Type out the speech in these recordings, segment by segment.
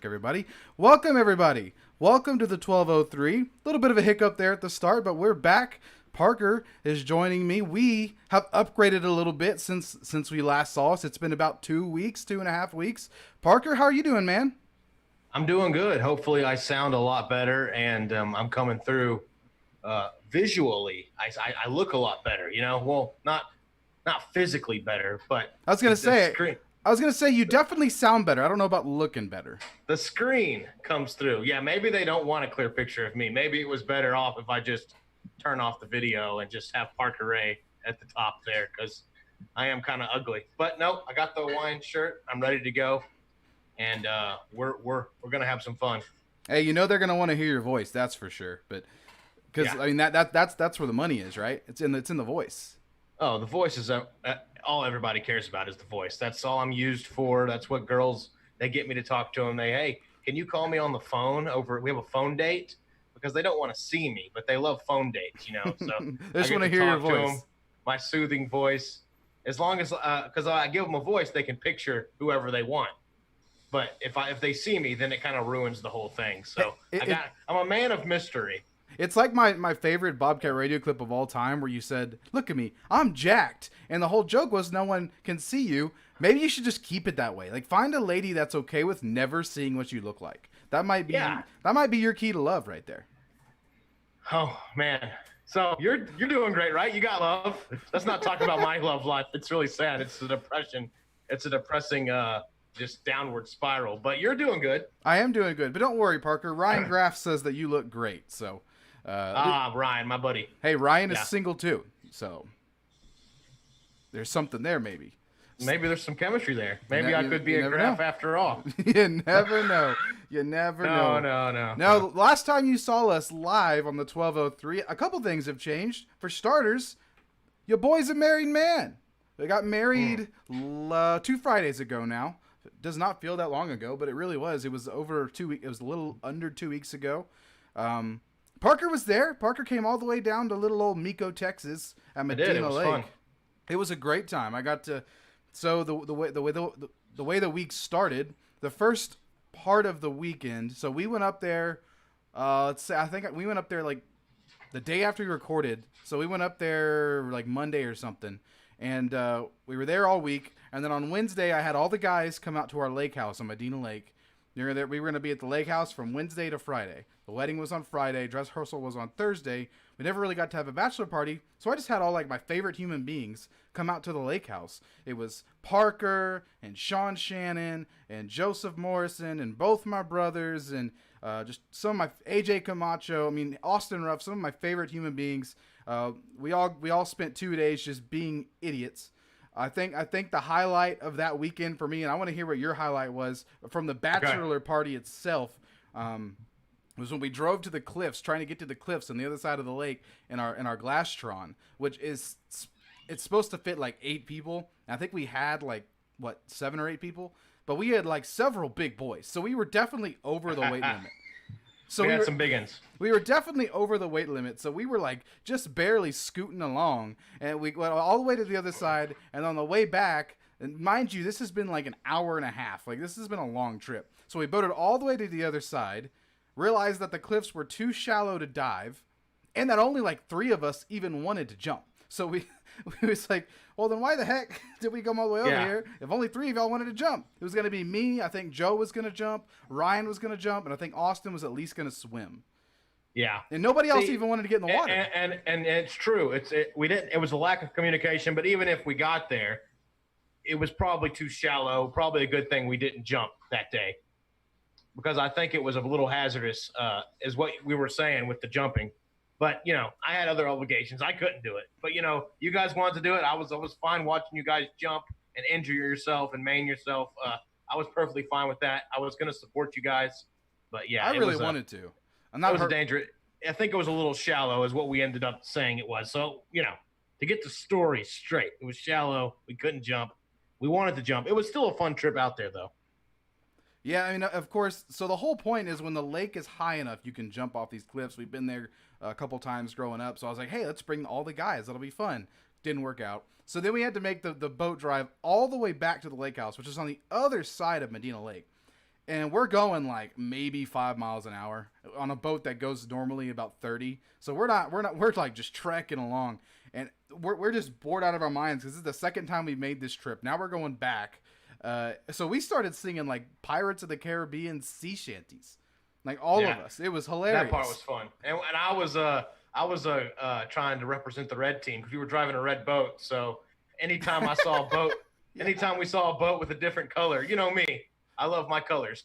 Everybody. Welcome, everybody. Welcome to the 1203. A little bit of a hiccup there at the start, but we're back. Parker is joining me. We have upgraded a little bit since we last saw us. It's been about 2 weeks, 2.5 weeks. Parker, how are you doing, man? I'm doing good. Hopefully, I sound a lot better, and I'm coming through visually. I look a lot better. Well, not physically better, but I was the, gonna the say, screen I was gonna say you definitely sound better. I don't know about looking better. the screen comes through. Yeah, maybe they don't want a clear picture of me. Maybe it was better off if I just turn off the video and just have Parker Ray at the top there because I am kind of ugly. But no, I got the Hawaiian shirt. I'm ready to go, and we're gonna have some fun. Hey, they're gonna want to hear your voice. That's for sure. But because Yeah. I mean that's where the money is, right? It's in the voice. Oh, the voice is all everybody cares about is the voice. That's all I'm used for. That's what girls they get me to talk to them. Hey, can you call me on the phone over? We have a phone date because they don't want to see me, but they love phone dates. So They I just get want to to hear your talk to them, voice. my soothing voice. As long as because I give them a voice, they can picture whoever they want. But if they see me, then it kind of ruins the whole thing. So I'm a man of mystery. It's like my favorite Bobcat radio clip of all time where you said, "Look at me, I'm jacked." And the whole joke was no one can see you. Maybe you should just keep it that way. Like find a lady that's okay with never seeing what you look like. That might be Yeah. that might be your key to love right there. Oh man. So you're doing great, right? You got love. Let's not talk about my love life. It's really sad. It's a depression. It's a depressing just downward spiral. But you're doing good. I am doing good, but don't worry, Parker. Ryan Graff says that you look great. So, Ryan, my buddy. hey, Ryan is Yeah. single too. So there's something there, maybe. Maybe there's some chemistry there. Maybe You I ne- could be you a never Graff know. after all. You never know. You never know. No. Now, last time you saw us live on the 1203, a couple things have changed. For starters, your boy's a married man. They got married 2 Fridays ago now. It does not feel that long ago, but it really was. It was over 2 weeks. It was a little under 2 weeks ago. Parker was there. Parker came all the way down to little old Mico, Texas, at I did. It Medina was Lake. fun. It was a great time. I got to. So the way the week started, the first part of the weekend. So we went up there. Let's say I think we went up there like the day after we recorded. So we went up there like Monday or something, and we were there all week. And then on Wednesday, I had all the guys come out to our lake house on Medina Lake. We were going to be at the lake house from Wednesday to Friday. The wedding was on Friday. Dress rehearsal was on Thursday. We never really got to have a bachelor party, so I just had all like my favorite human beings come out to the lake house. It was Parker and Sean Shannon and Joseph Morrison and both my brothers and just some of my AJ Camacho. I mean Austin Ruff. Some of my favorite human beings. We all spent 2 days just being idiots. I think the highlight of that weekend for me, and I want to hear what your highlight was from the bachelor party itself. Was when we drove to the cliffs, trying to get to the cliffs on the other side of the lake in our Glasstron, which is it's supposed to fit like 8 people. And I think we had like 7 or 8 people, but we had like several big boys, so we were definitely over the weight limit. So we had were, some big ones. we were definitely over the weight limit, so we were like just barely scooting along, and we went all the way to the other side. And on the way back, and mind you, this has been like an hour and a half. Like this has been a long trip. So we boated all the way to the other side, realized that the cliffs were too shallow to dive, and that only like 3 of us even wanted to jump. So we we was like, well then why the heck did we come all the way over Yeah. here if only 3 of y'all wanted to jump? It was gonna be me. I think Joe was gonna jump. Ryan was gonna jump, and I think Austin was at least gonna swim. Yeah. And nobody else See, even wanted to get in the water. And it's true. We didn't. It was a lack of communication. But even if we got there, it was probably too shallow. Probably a good thing we didn't jump that day because I think it was a little hazardous, is what we were saying with the jumping. But I had other obligations. I couldn't do it. But you guys wanted to do it. I was fine watching you guys jump and injure yourself and maim yourself. I was perfectly fine with that. I was going to support you guys. But yeah, I it really was wanted to. I'm that not was a hurt. dangerous. I think it was a little shallow, is what we ended up saying it was. So to get the story straight, it was shallow. We couldn't jump. We wanted to jump. It was still a fun trip out there, though. Yeah, I mean, of course. So the whole point is when the lake is high enough, you can jump off these cliffs. We've been there a couple times growing up, so I was like, hey, let's bring all the guys. That'll be fun. Didn't work out. So then we had to make the boat drive all the way back to the lake house, which is on the other side of Medina Lake. and we're going like maybe 5 miles an hour on a boat that goes normally about 30. So we're like just trekking along, and we're just bored out of our minds because this is the second time we made this trip. Now we're going back. So we started singing like Pirates of the Caribbean sea shanties, like all of us. It was hilarious. That part was fun, and I was trying to represent the red team because we were driving a red boat. So anytime I saw a boat, anytime we saw a boat with a different color, you know me, I love my colors.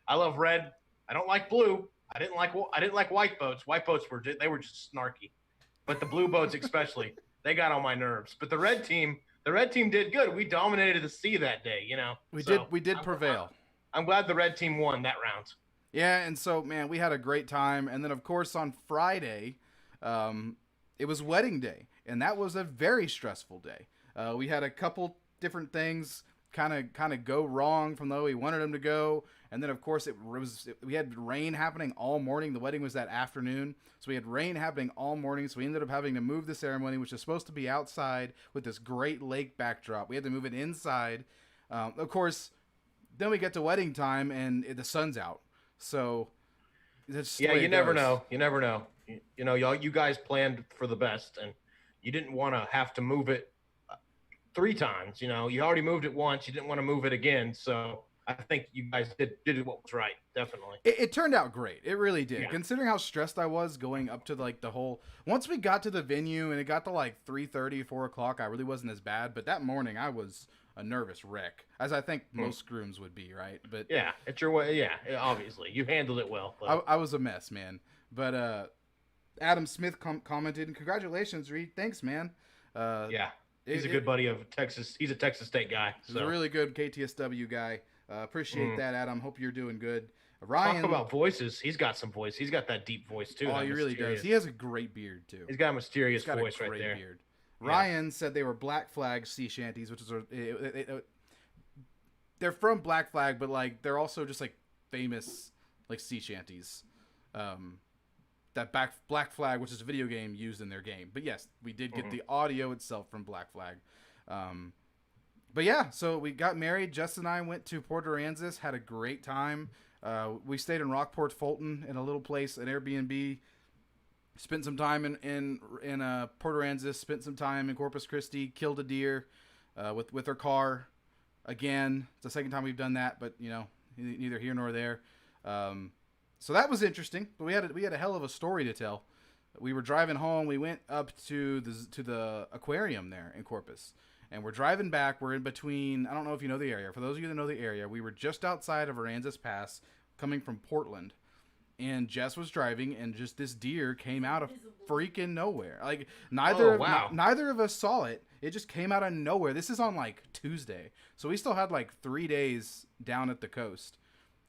I love red. I don't like blue. I didn't like white boats. White boats were just snarky, but the blue boats especially, they got on my nerves. But the red team did good. We dominated the sea that day. We did prevail. I'm glad the red team won that round. Yeah, and so man, we had a great time. And then of course on Friday, it was wedding day, and that was a very stressful day. We had a couple different things kind of go wrong from the way we wanted them to go, and then of course we had rain happening all morning. The wedding was that afternoon, so we had rain happening all morning. So we ended up having to move the ceremony, which is supposed to be outside with this great lake backdrop. We had to move it inside. Of course, then we get to wedding time and the sun's out. So you never know. You never know. Y'all, you guys planned for the best, and you didn't want to have to move it 3 times. You already moved it once. You didn't want to move it again. So I think you guys did what was right. Definitely. It turned out great. It really did. Yeah. Considering how stressed I was going up to like the whole. Once we got to the venue and it got to like 3:30, 4 o'clock, I really wasn't as bad. But that morning I was a nervous wreck, as I think most grooms would be, right? But yeah, it's your way. Yeah, obviously you handled it well. I was a mess, man. But Adam Smith commented, and congratulations, Reed. Thanks, man. Yeah, he's a good buddy of Texas. He's a Texas State guy. He's a really good KTSW guy. Appreciate that, Adam. Hope you're doing good. Ryan, talk about voices. He's got some voice. He's got that deep voice too. Oh, he really does. He has a great beard too. He's got a mysterious voice right there. Beard. Ryan said they were Black Flag sea shanties, which is they're from Black Flag, but like they're also just like famous like sea shanties. That Black Flag, which is a video game, used in their game. But yes, we did get the audio itself from Black Flag. But yeah, so we got married. Justin and I went to Port Aransas, had a great time. We stayed in Rockport Fulton in a little place, an Airbnb. Spent some time in Port Aransas. Spent some time in Corpus Christi. Killed a deer with our car. Again, it's the second time we've done that, but neither here nor there. So that was interesting. But we had a hell of a story to tell. We were driving home. We went up to the aquarium there in Corpus. And we're driving back. We're in between. I don't know if you know the area. For those of you that know the area, we were just outside of Aransas Pass, coming from Portland. And Jess was driving, and just this deer came out of freaking nowhere. Like neither of us saw it. It just came out of nowhere. This is on like Tuesday, so we still had like 3 days down at the coast.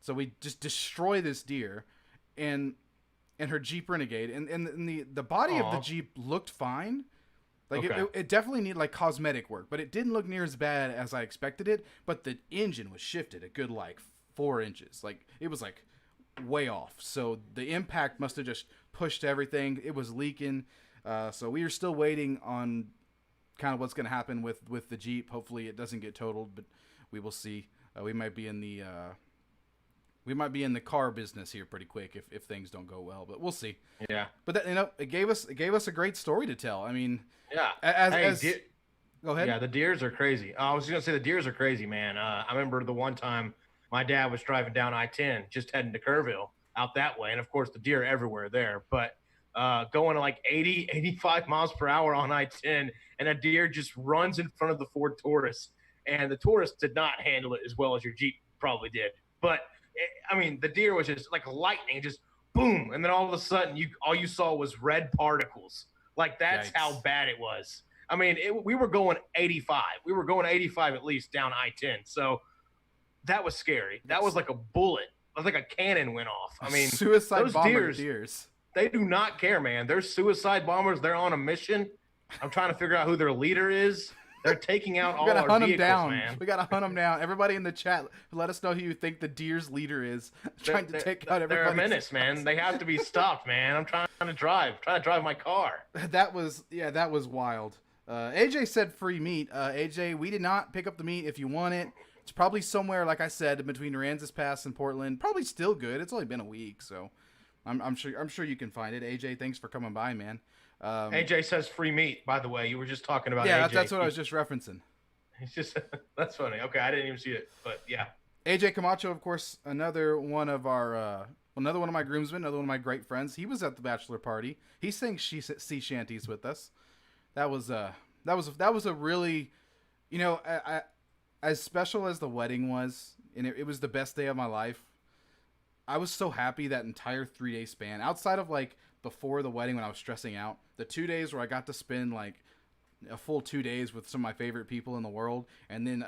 So we just destroy this deer, and her Jeep Renegade, and the body of the Jeep looked fine. Like it definitely needed like cosmetic work, but it didn't look near as bad as I expected it. But the engine was shifted a good like 4 inches. Like it was like way off. So the impact must have just pushed everything. It was leaking. So we are still waiting on kind of what's going to happen with the Jeep. Hopefully it doesn't get totaled, but we will see. We might be in the car business here pretty quick if things don't go well, but we'll see. Yeah. But that, it gave us a great story to tell. I mean, yeah. Go ahead. Yeah, the deers are crazy. I was just gonna say the deers are crazy, man. I remember the one time my dad was driving down I-10, just heading to Kerrville out that way, and of course the deer are everywhere there. But going to like 80, 85 miles per hour on I-10, and a deer just runs in front of the Ford Taurus, and the Taurus did not handle it as well as your Jeep probably did. But I mean, the deer was just like lightning, just boom, and then all of a sudden, all you saw was red particles. Like that's Yikes. how bad it was. I mean, we were going 85. We were going 85 at least down I-10. So that was scary. That was like a bullet. It was like a cannon went off. I mean, suicide those bomber deers, they do not care, man. They're suicide bombers. They're on a mission. I'm trying to figure out who their leader is. They're taking out all our vehicles, man. We gotta hunt them down. Everybody in the chat, let us know who you think the deer's leader is. Trying to take out everybody. They're a menace, man. They have to be stopped, man. I'm trying to drive my car. That was wild. AJ said free meat. AJ, we did not pick up the meat. If you want it, It's probably somewhere, like I said, between Aransas Pass and Portland. Probably still good. It's only been a week, so I'm sure you can find it. AJ, thanks for coming by, man. AJ says free meat. By the way, you were just talking about Yeah, AJ. that's what I was just referencing. He's just that's funny. Okay, I didn't even see it, but yeah. AJ Camacho, of course, another one of my groomsmen, another one of my great friends. He was at the bachelor party. He sang sea shanties with us. That was that was a really, as special as the wedding was, and it was the best day of my life. I was so happy that entire 3 day span. Outside of like before the wedding when I was stressing out, the 2 days where I got to spend like a full 2 days with some of my favorite people in the world, and then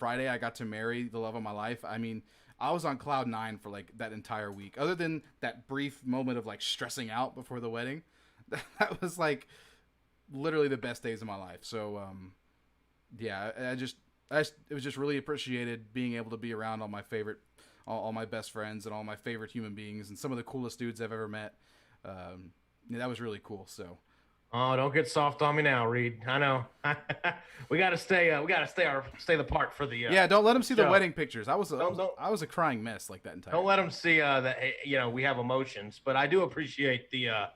Friday I got to marry the love of my life. I mean, I was on cloud nine for like that entire week. Other than that brief moment of like stressing out before the wedding, that was like literally the best days of my life. So yeah, it was just really appreciated being able to be around all my best friends and all my favorite human beings and some of the coolest dudes I've ever met. Yeah, that was really cool. So Oh, don't get soft on me now, Reed. I know. We got to stay. We got to stay the part for the. yeah, don't let them see the show. wedding pictures. Don't I was a crying mess like that entire. don't let them see that we have emotions. But I do appreciate the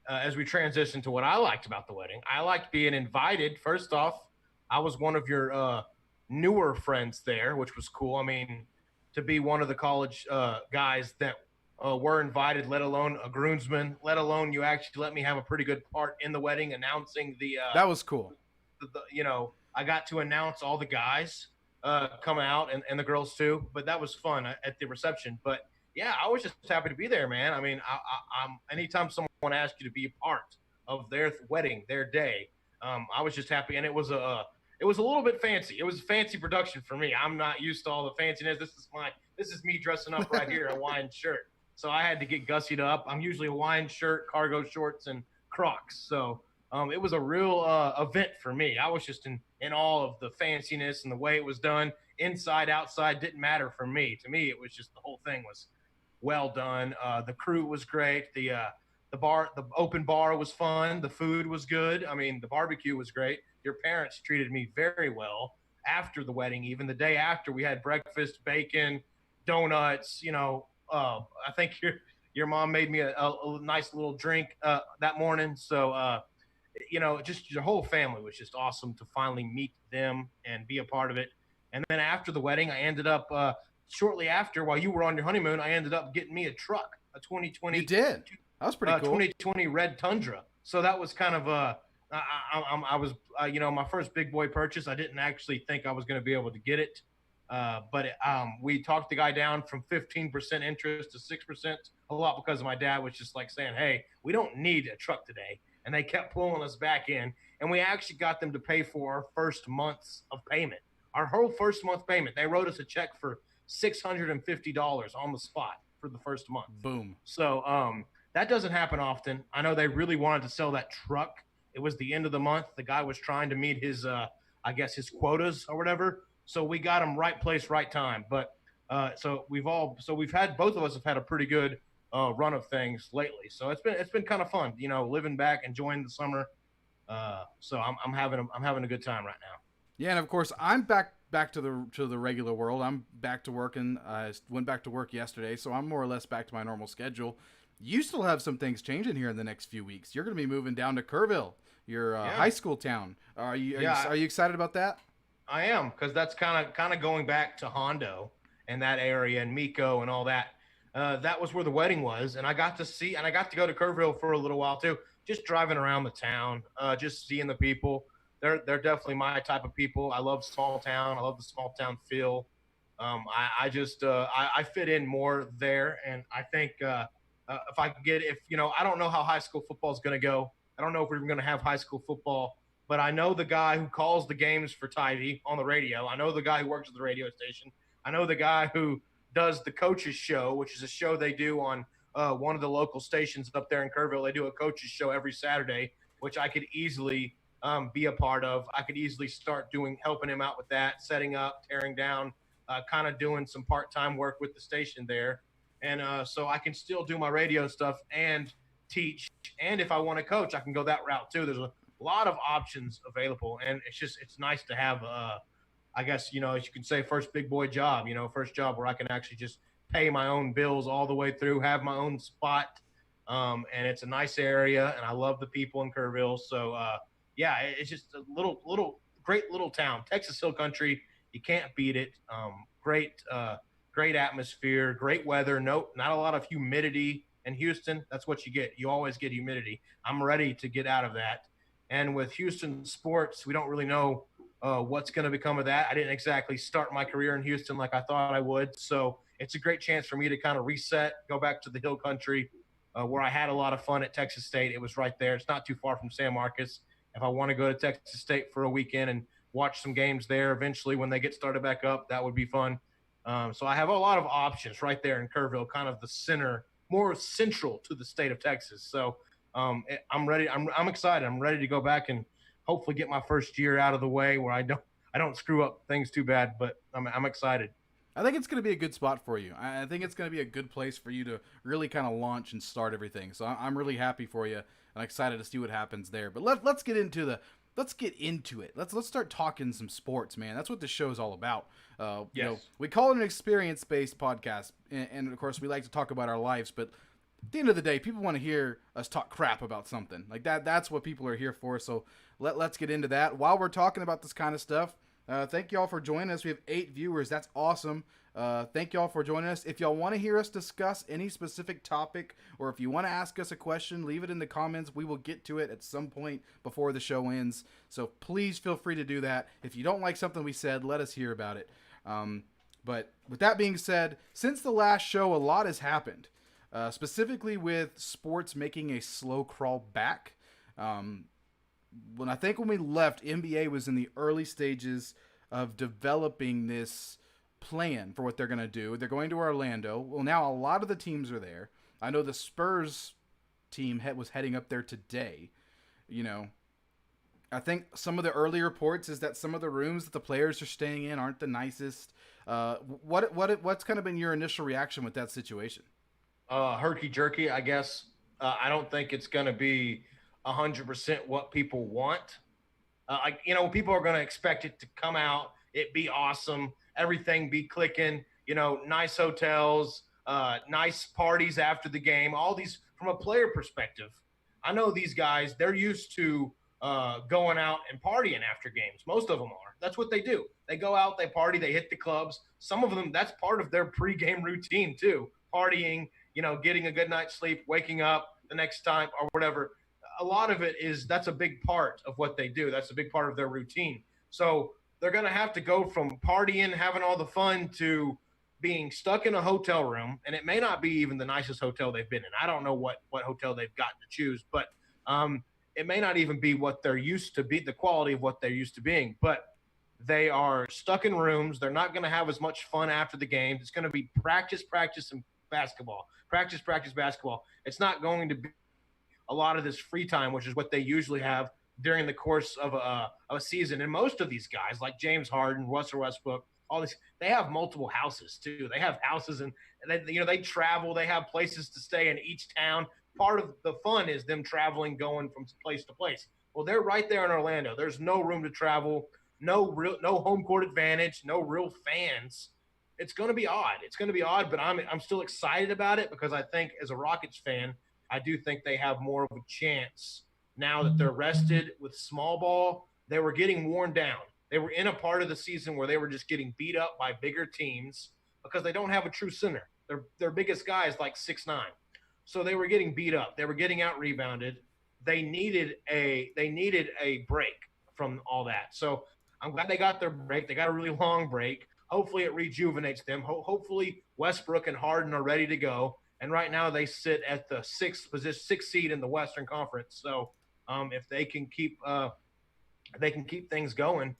as we transition to what I liked about the wedding. I liked being invited. First off, I was one of your newer friends there, which was cool. I mean, to be one of the college guys that were invited, let alone a groomsman, let alone you actually let me have a pretty good part in the wedding, announcing That was cool. I got to announce all the guys come out and the girls too. But that was fun at the reception. But yeah, I was just happy to be there, man. I mean, I'm anytime someone asks you to be a part of their wedding, their day, I was just happy, and it was a little bit fancy. It was a fancy production for me. I'm not used to all the fanciness. This is me dressing up right here, a Hawaiian shirt. So I had to get gussied up. I'm usually a Hawaiian shirt, cargo shorts, and Crocs. So it was a real event for me. I was just in awe of the fanciness and the way it was done. Inside, outside, didn't matter for me. To me, it was just the whole thing was well done. The crew was great. The open bar was fun. The food was good. I mean, the barbecue was great. Your parents treated me very well after the wedding. Even the day after, we had breakfast, bacon, donuts. I think your mom made me a nice little drink that morning. So just your whole family was just awesome to finally meet them and be a part of it. And then after the wedding, I ended up shortly after, while you were on your honeymoon, I ended up getting me a truck, a 2020. You did. That was pretty cool. 2020 red Tundra. So that was kind of I was my first big boy purchase. I didn't actually think I was going to be able to get it. But we talked the guy down from 15% interest to 6%, a lot because my dad was just like saying, hey, we don't need a truck today. And they kept pulling us back in. And we actually got them to pay for our first month's of payment. Our whole first month payment. They wrote us a check for $650 on the spot for the first month. Boom. So that doesn't happen often. I know they really wanted to sell that truck. It was the end of the month. The guy was trying to meet his, his quotas or whatever. So we got him right place, right time. But we've had both of us have had a pretty good run of things lately. So it's been kind of fun, living back, enjoying the summer. So I'm having a good time right now. Yeah, and of course I'm back to the regular world. I'm back to working. I went back to work yesterday, so I'm more or less back to my normal schedule. You still have some things changing here in the next few weeks. You're going to be moving down to Kerrville, your high school town. Are you excited about that? I am, because that's kind of going back to Hondo and that area and Miko and all that. That was where the wedding was, and I got to go to Kerrville for a little while too, just driving around the town, just seeing the people. They're definitely my type of people. I love small town. I love the small town feel. I fit in more there, and I think if I could I don't know how high school football is going to go. I don't know if we're even going to have high school football. But I know the guy who calls the games for Tybee on the radio. I know the guy who works at the radio station. I know the guy who does the coaches show, which is a show they do on one of the local stations up there in Kerrville. They do a coaches show every Saturday, which I could easily be a part of. I could easily start helping him out with that, setting up, tearing down, kind of doing some part-time work with the station there. And so I can still do my radio stuff and teach. And if I want to coach, I can go that route too. There's a lot of options available, and it's nice to have I guess, as you could say, first big boy job, first job where I can actually just pay my own bills all the way through, have my own spot. And it's a nice area, and I love the people in Kerrville. So, yeah, it's just a great little town. Texas Hill Country, you can't beat it. Great atmosphere, great weather. No, not a lot of humidity in Houston. That's what you get. You always get humidity. I'm ready to get out of that. And with Houston sports, we don't really know what's going to become of that. I didn't exactly start my career in Houston like I thought I would. So it's a great chance for me to kind of reset, go back to the Hill Country, where I had a lot of fun at Texas State. It was right there. It's not too far from San Marcos. If I want to go to Texas State for a weekend and watch some games there eventually when they get started back up, that would be fun. So I have a lot of options right there in Kerrville, kind of the center, more central to the state of Texas. So I'm ready. I'm excited. I'm ready to go back and hopefully get my first year out of the way where I don't screw up things too bad. But I'm excited. I think it's going to be a good spot for you. I think it's going to be a good place for you to really kind of launch and start everything. So I'm really happy for you. I'm excited to see what happens there. But let's get into it. Let's start talking some sports, man. That's what this show is all about. We call it an experience-based podcast, and of course we like to talk about our lives. But at the end of the day, people want to hear us talk crap about something like that. That's what people are here for. So let's get into that. While we're talking about this kind of stuff, thank y'all for joining us. We have 8 viewers. That's awesome. Thank y'all for joining us. If y'all want to hear us discuss any specific topic, or if you want to ask us a question, leave it in the comments. We will get to it at some point before the show ends. So please feel free to do that. If you don't like something we said, let us hear about it. But with that being said, since the last show, a lot has happened. Specifically with sports making a slow crawl back. When we left, NBA was in the early stages of developing this plan for what they're going to do. They're going to Orlando. Well, now a lot of the teams are there. I know the Spurs team was heading up there today. I think some of the early reports is that some of the rooms that the players are staying in aren't the nicest. What's kind of been your initial reaction with that situation? Herky jerky, I guess. I don't think it's going to be 100% what people want. People are going to expect it to come out, it be awesome, everything be clicking, nice hotels, nice parties after the game, all these from a player perspective. I know these guys, they're used to going out and partying after games. Most of them are. That's what they do. They go out, they party, they hit the clubs. Some of them, that's part of their pregame routine too. Partying, getting a good night's sleep, waking up the next time or whatever. A lot of it that's a big part of what they do. That's a big part of their routine. So they're going to have to go from partying, having all the fun, to being stuck in a hotel room. And it may not be even the nicest hotel they've been in. I don't know what hotel they've gotten to choose, but it may not even be what they're used to be, the quality of what they're used to being. But they are stuck in rooms. They're not going to have as much fun after the games. It's going to be practice, and basketball. Practice, basketball. It's not going to be a lot of this free time, which is what they usually have during the course of a season. And most of these guys, like James Harden, Russell Westbrook, all these, they have multiple houses too. They have houses, and they travel. They have places to stay in each town. Part of the fun is them traveling, going from place to place. Well, they're right there in Orlando. There's no room to travel, no home court advantage, no real fans. It's going to be odd. But I'm still excited about it, because I think as a Rockets fan, I do think they have more of a chance now that they're rested with small ball. They were getting worn down. They were in a part of the season where they were just getting beat up by bigger teams because they don't have a true center. Their biggest guy is like 6'9". So they were getting beat up. They were getting out rebounded. They needed a break from all that. So I'm glad they got their break. They got a really long break. Hopefully it rejuvenates them. Hopefully Westbrook and Harden are ready to go. And right now they sit at the sixth seed in the Western Conference. So if they can keep things going,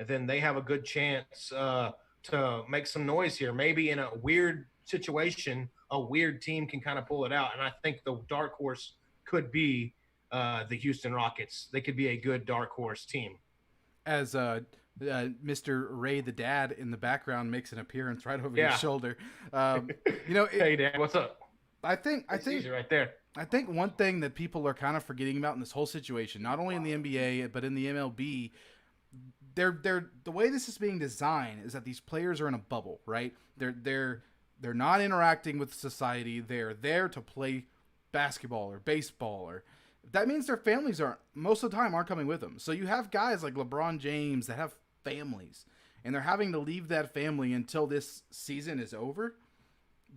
then they have a good chance to make some noise here. Maybe in a weird situation, a weird team can kind of pull it out. And I think the dark horse could be the Houston Rockets. They could be a good dark horse team. As Mr. Ray the dad in the background makes an appearance right over your shoulder. Hey Dad, what's up? I think right there. I think one thing that people are kind of forgetting about in this whole situation, not only in the NBA but in the MLB, they're the way this is being designed is that these players are in a bubble, right? They're not interacting with society. They're there to play basketball or baseball, or that means their families aren't most of the time aren't coming with them. So you have guys like LeBron James that have families and they're having to leave that family until this season is over.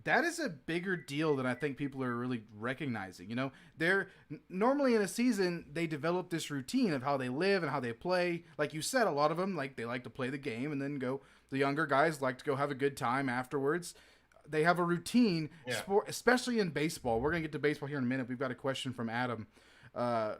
That is a bigger deal than I think people are really recognizing. You know, they're normally in a season they develop this routine of how they live and how they play. Like you said, a lot of them like they like to play the game and then go. The younger guys like to go have a good time afterwards. They have a routine, Yeah. especially in baseball. We're gonna get to baseball here in a minute. We've got a question from Adam. Uh,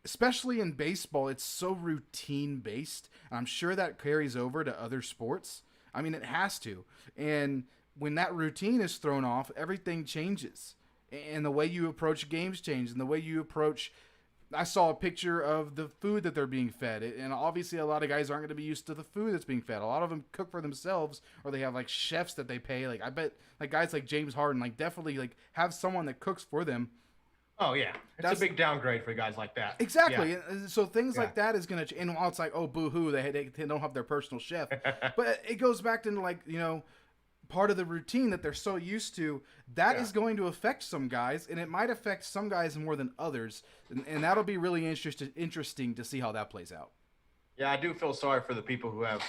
Especially in baseball, it's so routine based. I'm sure that carries over to other sports. I mean, it has to. And when that routine is thrown off, everything changes. And the way you approach games change, and the way you approach. I saw a picture of the food that they're being fed, and obviously a lot of guys aren't going to be used to the food that's being fed. A lot of them cook for themselves, or they have like chefs that they pay. Like I bet, like guys like James Harden, like definitely like have someone that cooks for them. Oh yeah, it's a big downgrade for guys like that. Exactly. Yeah. And so things Yeah. like that is going to, and while it's like, oh, boo hoo, they don't have their personal chef. But it goes back to like, you know, part of the routine that they're so used to. That is going to affect some guys, and it might affect some guys more than others. And that'll be really interesting to see how that plays out. Yeah, I do feel sorry for the people who have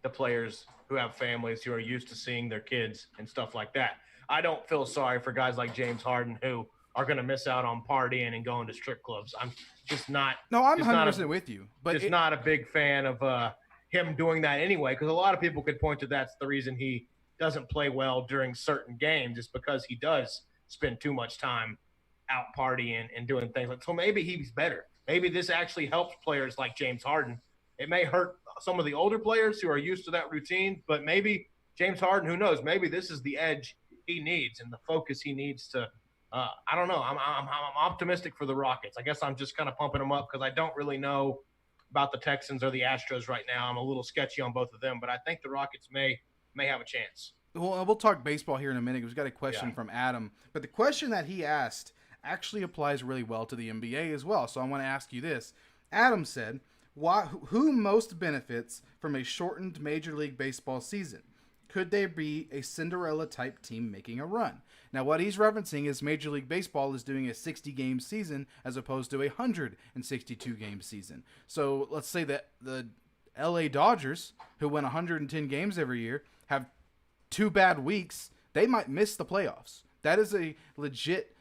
the players who have families who are used to seeing their kids and stuff like that. I don't feel sorry for guys like James Harden who are going to miss out on partying and going to strip clubs. I'm just not. No, I'm just 100% with you. But just not a big fan of him doing that anyway, because a lot of people could point to that's the reason he doesn't play well during certain games, is because he does spend too much time out partying and doing things like. So maybe he's better. Maybe this actually helps players like James Harden. It may hurt some of the older players who are used to that routine, but maybe James Harden, who knows? Maybe this is the edge he needs and the focus he needs to. I don't know. I'm optimistic for the Rockets. I guess I'm just kind of pumping them up because I don't really know about the Texans or the Astros right now. I'm a little sketchy on both of them, but I think the Rockets may have a chance. Well, we'll talk baseball here in a minute. We've got a question from Adam, but the question that he asked actually applies really well to the NBA as well. So I want to ask you this. Adam said, who most benefits from a shortened Major League Baseball season? Could there be a Cinderella type team making a run? Now, what he's referencing is Major League Baseball is doing a 60-game season as opposed to a 162-game season. So let's say that the LA Dodgers, who win 110 games every year, have 2 bad weeks. They might miss the playoffs. That is a legit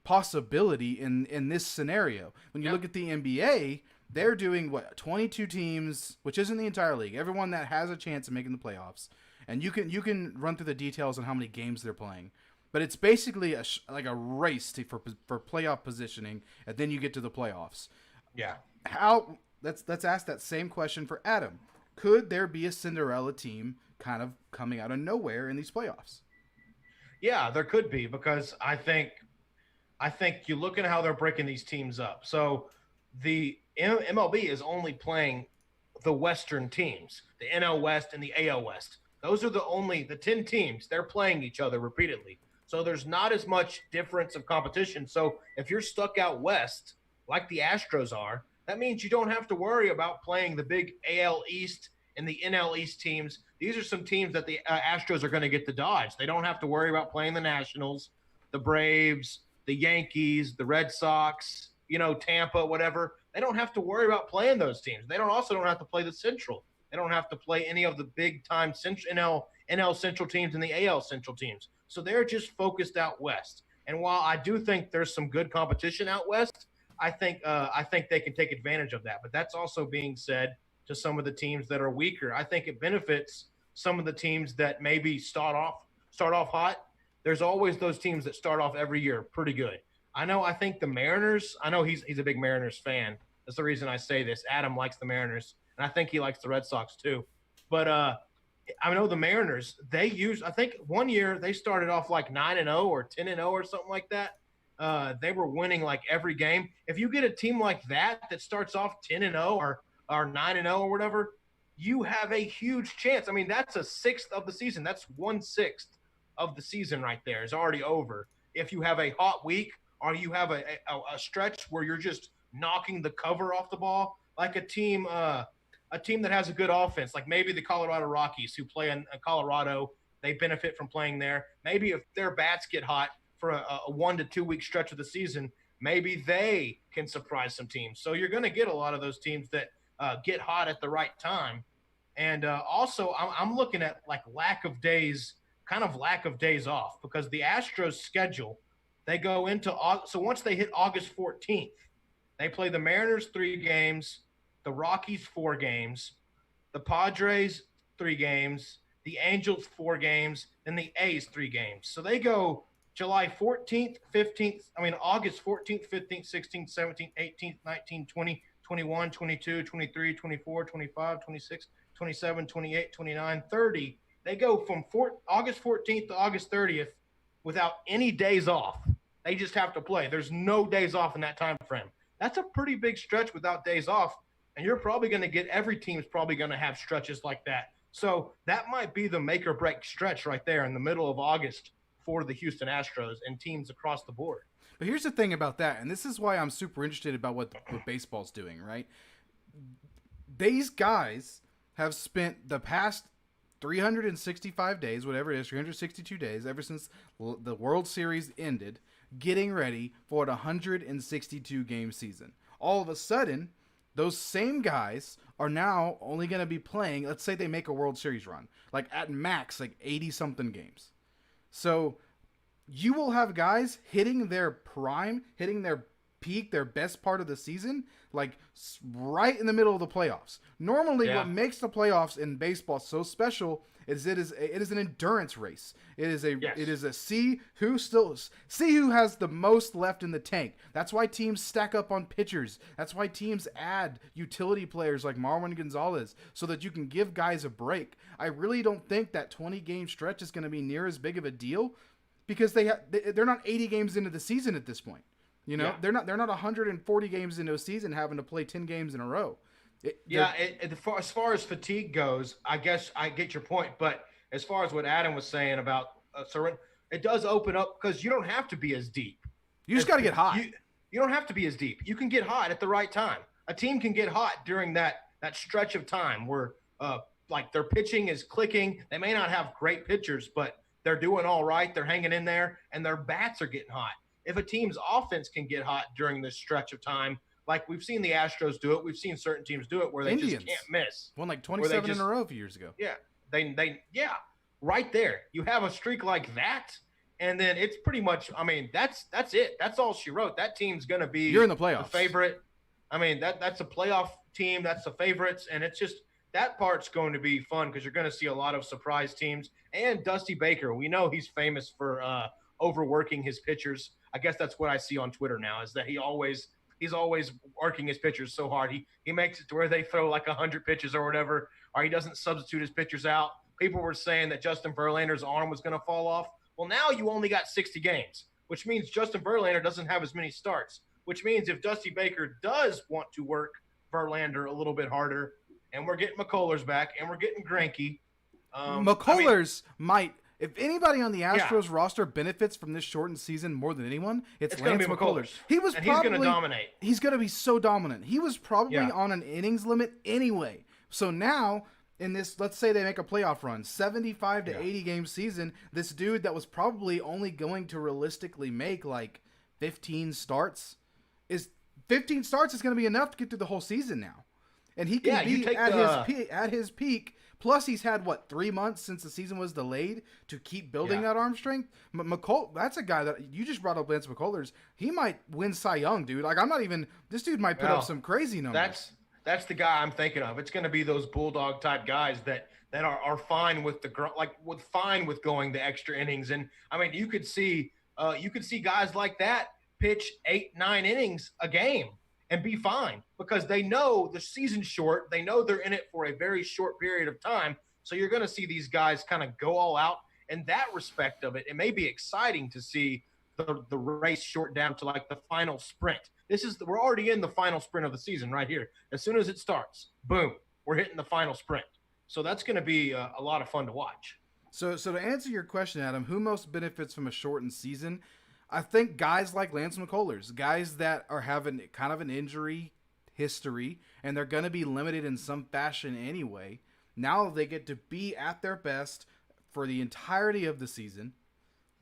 possibility in this scenario. When you look at the NBA, they're doing 22 teams, which isn't the entire league. Everyone that has a chance of making the playoffs. And you can run through the details on how many games they're playing, but it's basically like a race for playoff positioning, and then you get to the playoffs. Yeah. Let's ask that same question for Adam. Could there be a Cinderella team kind of coming out of nowhere in these playoffs? Yeah, there could be, because I think you look at how they're breaking these teams up. So the MLB is only playing the Western teams, the NL West and the AL West. Those are the 10 teams. They're playing each other repeatedly. So there's not as much difference of competition. So if you're stuck out west, like the Astros are, that means you don't have to worry about playing the big AL East and the NL East teams. These are some teams that the Astros are going to get to dodge. They don't have to worry about playing the Nationals, the Braves, the Yankees, the Red Sox, Tampa, whatever. They don't have to worry about playing those teams. They don't have to play the Central. They don't have to play any of the big-time NL Central teams and the AL Central teams. So they're just focused out west. And while I do think there's some good competition out west, I think they can take advantage of that. But that's also being said to some of the teams that are weaker. I think it benefits some of the teams that maybe start off hot. There's always those teams that start off every year pretty good. I think the Mariners, I know he's a big Mariners fan. That's the reason I say this. Adam likes the Mariners. And I think he likes the Red Sox too. But I know the Mariners, I think one year they started off like 9-0 or 10-0 or something like that. They were winning like every game. If you get a team like that starts off 10-0 or 9-0 or whatever, you have a huge chance. I mean, that's a sixth of the season. That's 1/6 of the season right there is already over. If you have a hot week or you have a stretch where you're just knocking the cover off the ball, like a team a team that has a good offense, like maybe the Colorado Rockies who play in Colorado, they benefit from playing there. Maybe if their bats get hot for a 1 to 2 week stretch of the season, maybe they can surprise some teams. So you're going to get a lot of those teams that get hot at the right time. And also, I'm looking at like lack of days off because the Astros schedule, they go into so once they hit August 14th, they play the Mariners 3 games, the Rockies 4 games, the Padres 3 games, the Angels 4 games, and the A's 3 games. So they go July 14th, 15th, August 14th, 15th, 16th, 17th, 18th, 19th, 20, 21, 22, 23, 24, 25, 26, 27, 28, 29, 30. They go from August 14th to August 30th without any days off. They just have to play. There's no days off in that time frame. That's a pretty big stretch without days off, and you're probably going to get every team's probably going to have stretches like that. So that might be the make or break stretch right there in the middle of August for the Houston Astros and teams across the board. But here's the thing about that, and this is why I'm super interested about what baseball's doing, right? These guys have spent the past 365 days, whatever it is, 362 days, ever since the World Series ended, getting ready for a 162 game season. All of a sudden, those same guys are now only going to be playing, let's say they make a World Series run, like at max, like 80 something games. So you will have guys hitting their prime, hitting their peak, their best part of the season, like right in the middle of the playoffs. Normally, what makes the playoffs in baseball so special is it is an endurance race. It is a see who has the most left in the tank. That's why teams stack up on pitchers. That's why teams add utility players like Marwin Gonzalez so that you can give guys a break. I really don't think that 20 game stretch is going to be near as big of a deal because they're not 80 games into the season at this point. You know, they're not 140 games into a season having to play 10 games in a row. As far as fatigue goes, I guess I get your point. But as far as what Adam was saying about it does open up because you don't have to be as deep. You just got to get hot. You don't have to be as deep. You can get hot at the right time. A team can get hot during that stretch of time where like their pitching is clicking. They may not have great pitchers, but they're doing all right. They're hanging in there, and their bats are getting hot. If a team's offense can get hot during this stretch of time, like we've seen the Astros do it, we've seen certain teams do it where they just can't miss. Won like 27 in a row a few years ago. Yeah, they right there. You have a streak like that, and then it's pretty much. I mean, that's it. That's all she wrote. That team's gonna be you're in the playoffs. The favorite. I mean, that's a playoff team. That's the favorites, and it's just that part's going to be fun because you're going to see a lot of surprise teams. And Dusty Baker, we know he's famous for overworking his pitchers. I guess that's what I see on Twitter now is that he's always working his pitchers so hard. He makes it to where they throw like 100 pitches or whatever, or he doesn't substitute his pitchers out. People were saying that Justin Verlander's arm was going to fall off. Well, now you only got 60 games, which means Justin Verlander doesn't have as many starts, which means if Dusty Baker does want to work Verlander a little bit harder, and we're getting McCullers back, and we're getting Greinke. McCullers might – if anybody on the Astros roster benefits from this shortened season more than anyone, it's Lance McCullers. He's going to dominate. He's going to be so dominant. He was probably on an innings limit anyway. So now in this, let's say they make a playoff run, 75 to 80 game season, this dude that was probably only going to realistically make like 15 starts is going to be enough to get through the whole season now. And he can be at his peak. Plus, he's had, 3 months since the season was delayed to keep building that arm strength? That's a guy that you just brought up, Lance McCullers. He might win Cy Young, dude. Like, this dude might put up some crazy numbers. That's the guy I'm thinking of. It's going to be those bulldog type guys that are fine with fine with going the extra innings. And I mean, you could see guys like that pitch 8-9 innings a game and be fine because they know the season's short. They know they're in it for a very short period of time. So you're going to see these guys kind of go all out in that respect of it. It may be exciting to see the race short down to like the final sprint. We're already in the final sprint of the season right here. As soon as it starts, boom, we're hitting the final sprint. So that's going to be a lot of fun to watch. So to answer your question, Adam, who most benefits from a shortened season? I think guys like Lance McCullers, guys that are having kind of an injury history, and they're going to be limited in some fashion anyway. Now they get to be at their best for the entirety of the season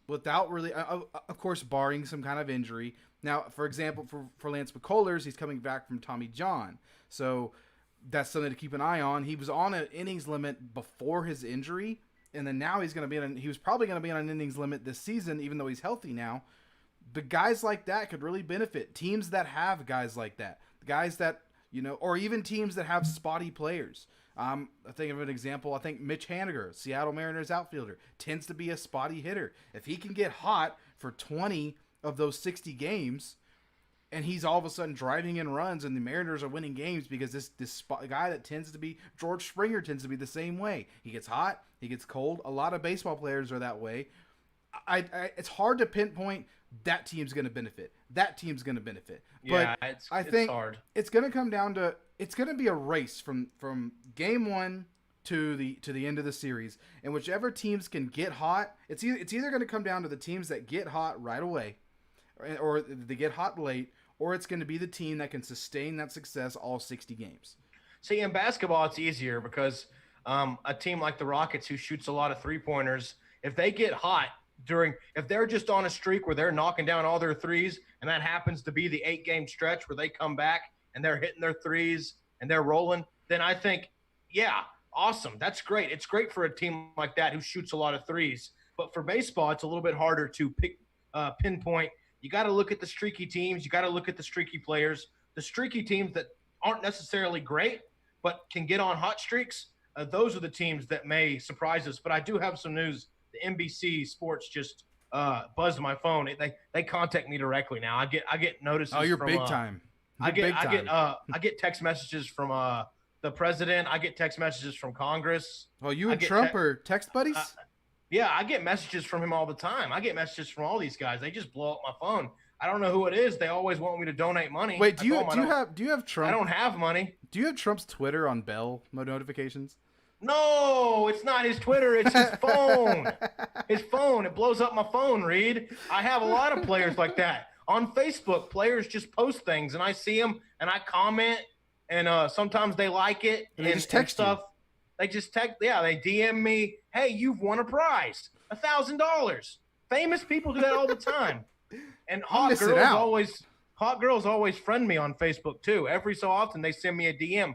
without really, of course, barring some kind of injury. Now, for example, for Lance McCullers, he's coming back from Tommy John. So that's something to keep an eye on. He was on an innings limit before his injury, and then now he's going to be he was probably going to be on an innings limit this season, even though he's healthy now. But guys like that could really benefit. Teams that have guys like that, guys that, or even teams that have spotty players. I think of an example. I think Mitch Haniger, Seattle Mariners outfielder, tends to be a spotty hitter. If he can get hot for 20 of those 60 games, and he's all of a sudden driving in runs, and the Mariners are winning games because this guy that tends to be George Springer tends to be the same way. He gets hot, he gets cold. A lot of baseball players are that way. It's hard to pinpoint that team's going to benefit. That team's going to benefit. Yeah, but it's hard. It's going to come down to, it's going to be a race from game one to the end of the series, and whichever teams can get hot, it's either going to come down to the teams that get hot right away, or they get hot late, or it's going to be the team that can sustain that success all 60 games. See, in basketball, it's easier because a team like the Rockets, who shoots a lot of three-pointers, if they get hot if they're just on a streak where they're knocking down all their threes, and that happens to be the 8-game stretch where they come back and they're hitting their threes and they're rolling, then I think, yeah, awesome. That's great. It's great for a team like that who shoots a lot of threes. But for baseball, it's a little bit harder to pinpoint. You got to look at the streaky teams. You got to look at the streaky players. The streaky teams that aren't necessarily great but can get on hot streaks, those are the teams that may surprise us. But I do have some news. The NBC Sports just buzzed my phone. They contact me directly now. I get notices. Oh, you're from, big time. I get text messages from the president. I get text messages from Congress. Oh, you and Trump are text buddies? Yeah, I get messages from him all the time. I get messages from all these guys. They just blow up my phone. I don't know who it is. They always want me to donate money. Wait, do you have Trump? I don't have money. Do you have Trump's Twitter on Bell notifications? No, it's not his Twitter. It's his phone. His phone. It blows up my phone, Reed. I have a lot of players like that. On Facebook, players just post things, and I see them, and I comment, and sometimes they like it. And they just text stuff. They just text. Yeah, they DM me, hey, you've won a prize, $1,000. Famous people do that all the time. And hot girls always friend me on Facebook, too. Every so often, they send me a DM.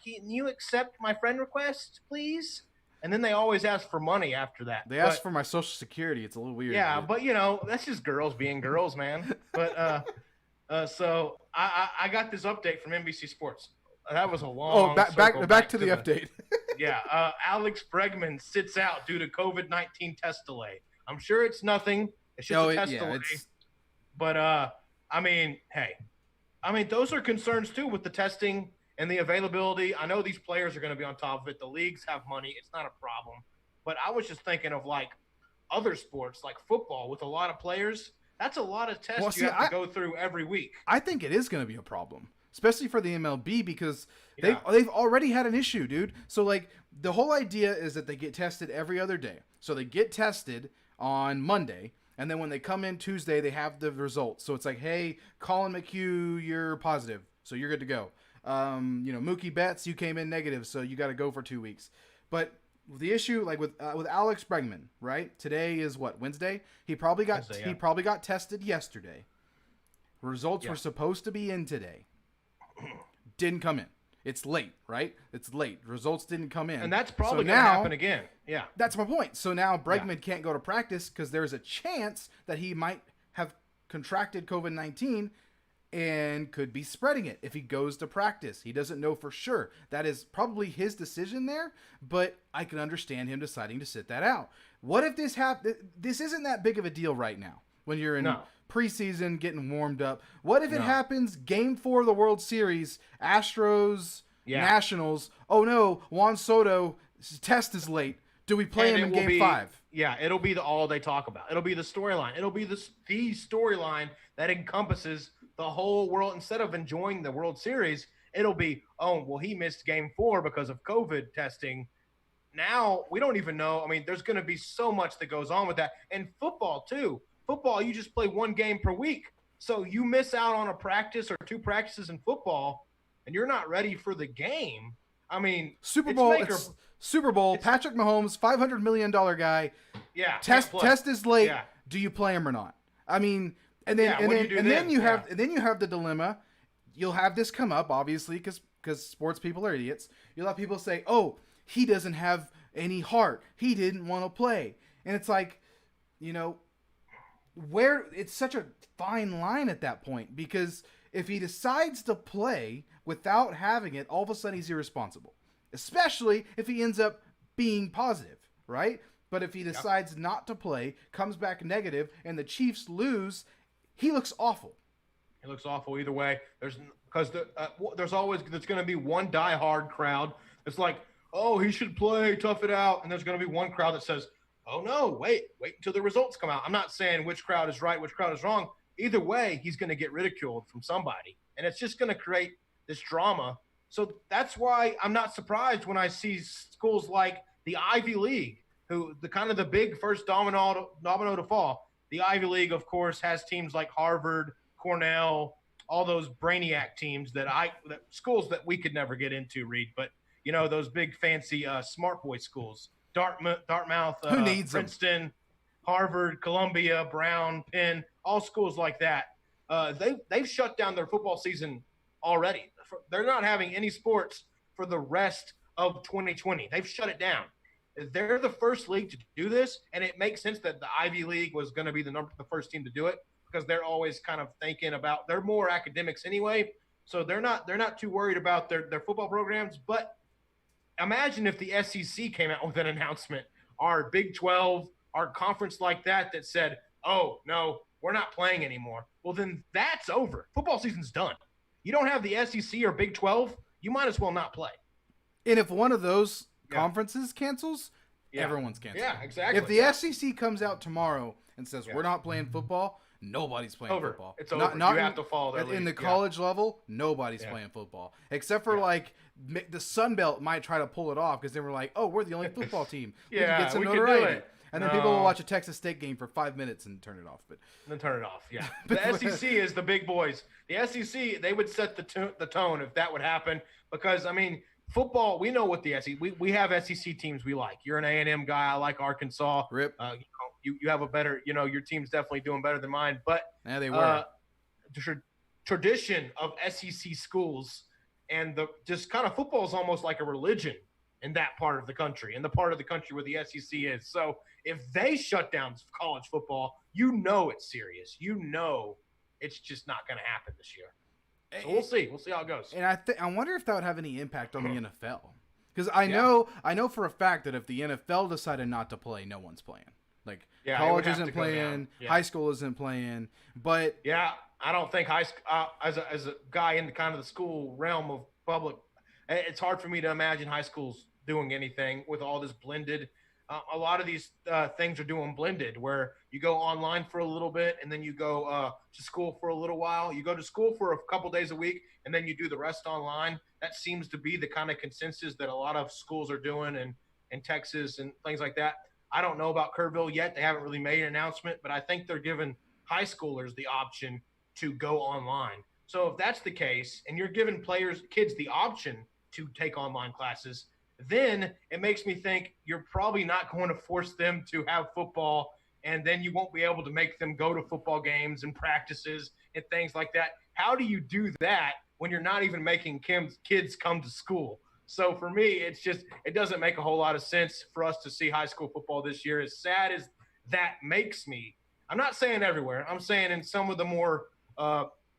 Can you accept my friend request, please? And then they always ask for money after that. They ask for my social security. It's a little weird. Yeah, but that's just girls being girls, man. But so I got this update from NBC Sports. That was a long. Oh, back to the update. Yeah, Alex Bregman sits out due to COVID-19 test delay. I'm sure it's nothing. It's just a test delay. But those are concerns too with the testing and the availability. I know these players are going to be on top of it. The leagues have money. It's not a problem. But I was just thinking of like other sports, like football, with a lot of players. That's a lot of tests you have to go through every week. I think it is going to be a problem, especially for the MLB, because they've already had an issue, dude. So like the whole idea is that they get tested every other day. So they get tested on Monday, and then when they come in Tuesday, they have the results. So it's like, hey, Colin McHugh, you're positive, so you're good to go. Mookie Betts, you came in negative, so you got to go for 2 weeks. But the issue, like with Alex Bregman, right? Today is what, Wednesday? He probably got tested yesterday. Results were supposed to be in today. Didn't come in. It's late, right? It's late. Results didn't come in, and that's probably going to happen again. Yeah, that's my point. So now Bregman can't go to practice because there's a chance that he might have contracted COVID-19. And could be spreading it if he goes to practice. He doesn't know for sure. That is probably his decision there, but I can understand him deciding to sit that out. What if this happens? This isn't that big of a deal right now when you're in preseason getting warmed up. What if it happens Game 4 of the World Series, Astros, Nationals? Oh no, Juan Soto's test is late. Do we play him in Game 5? Yeah, it'll be all they talk about. It'll be the storyline. It'll be the storyline that encompasses the whole world. Instead of enjoying the World Series, it'll be, oh, well, he missed Game 4 because of COVID testing. Now, we don't even know. I mean, there's going to be so much that goes on with that. And football, too. Football, you just play one game per week. So you miss out on a practice or two practices in football, and you're not ready for the game, I mean, Super it's Bowl. make or It's Super Bowl. it's Patrick Mahomes, $500 million guy. yeah, can't Test play. test is late. Yeah. Do you play him or not? I mean, and then Yeah, and what do then you do and then then? you have Yeah. and then you have the dilemma. You'll have this come up obviously because sports people are idiots. You'll have people say, "Oh, he doesn't have any heart. He didn't want to play," and it's like, you know, where it's such a fine line at that point because if he decides to play without having it, all of a sudden he's irresponsible. Especially if he ends up being positive, right? But if he decides not to play, comes back negative, and the Chiefs lose, he looks awful. It looks awful either way. There's always going to be one diehard crowd. It's like, oh, he should play, tough it out, and there's going to be one crowd that says, oh no, wait until the results come out. I'm not saying which crowd is right, which crowd is wrong. Either way, he's going to get ridiculed from somebody, and it's just going to create this drama. So that's why I'm not surprised when I see schools like the Ivy League, who the kind of the big first domino to fall. The Ivy League, of course, has teams like Harvard, Cornell, all those brainiac teams that schools that we could never get into, Reed. But you know those big fancy smart boy schools, Dartmouth, Who needs them? Princeton, Harvard, Columbia, Brown, Penn, all schools like that. They've shut down their football season already. They're not having any sports for the rest of 2020. They've shut it down. They're the first league to do this, and it makes sense that the Ivy League was going to be the first team to do it because they're always kind of thinking about they're more academics anyway, so they're not too worried about their football programs. But imagine if the SEC came out with an announcement, our Big 12, our conference like that said, "Oh no, we're not playing anymore." Well, then that's over. Football season's done. You don't have the SEC or Big 12, you might as well not play. And if one of those conferences cancels, everyone's canceled. Yeah, exactly. If the SEC comes out tomorrow and says we're not playing football, nobody's playing over. football. It's over. You have to follow their lead. In the college level, nobody's playing football except for like the Sun Belt might try to pull it off because they were like, "Oh, we're the only football team. We can get some notoriety." And then people will watch a Texas State game for 5 minutes and turn it off. But then turn it off. Yeah, the SEC is the big boys. The SEC, they would set the tone if that would happen because I mean. Football, we know what the SEC. We have SEC teams we like. You're an A&M guy. I like Arkansas. Rip. You have a better. Your team's definitely doing better than mine. But yeah, they were. Tradition of SEC schools and just kind of football is almost like a religion in that part of the country, in the part of the country where the SEC is. So if they shut down college football, it's serious. It's just not going to happen this year. So we'll see. We'll see how it goes. And I wonder if that would have any impact on the NFL. Because I know for a fact that if the NFL decided not to play, no one's playing. Like college isn't playing, high school isn't playing. But I don't think high school as a guy in the kind of the school realm of public, it's hard for me to imagine high schools doing anything with all this blended. A lot of these things are doing blended where you go online for a little bit and then you go to school for a little while. You go to school for a couple days a week and then you do the rest online. That seems to be the kind of consensus that a lot of schools are doing in Texas and things like that. I don't know about Kerrville yet. They haven't really made an announcement, but I think they're giving high schoolers the option to go online. So if that's the case and you're giving kids the option to take online classes, then it makes me think you're probably not going to force them to have football, and then you won't be able to make them go to football games and practices and things like that. How do you do that when you're not even making kids come to school? So for me, it doesn't make a whole lot of sense for us to see high school football this year. As sad as that makes me, I'm not saying everywhere. I'm saying in some of the more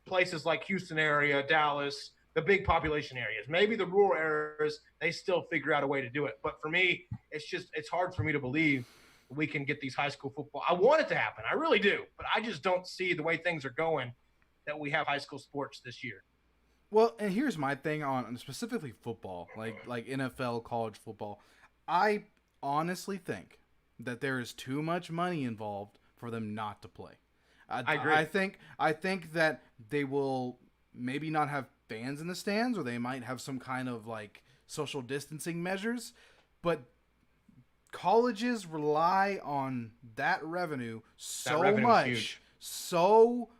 places like Houston area, Dallas, the big population areas, maybe the rural areas, they still figure out a way to do it. But for me, it's hard for me to believe we can get these high school football. I want it to happen. I really do. But I just don't see the way things are going that we have high school sports this year. Well, and here's my thing on specifically football, like NFL, college football. I honestly think that there is too much money involved for them not to play. I agree. I think that they will maybe not have fans in the stands, or they might have some kind of like social distancing measures, but colleges rely on that revenue so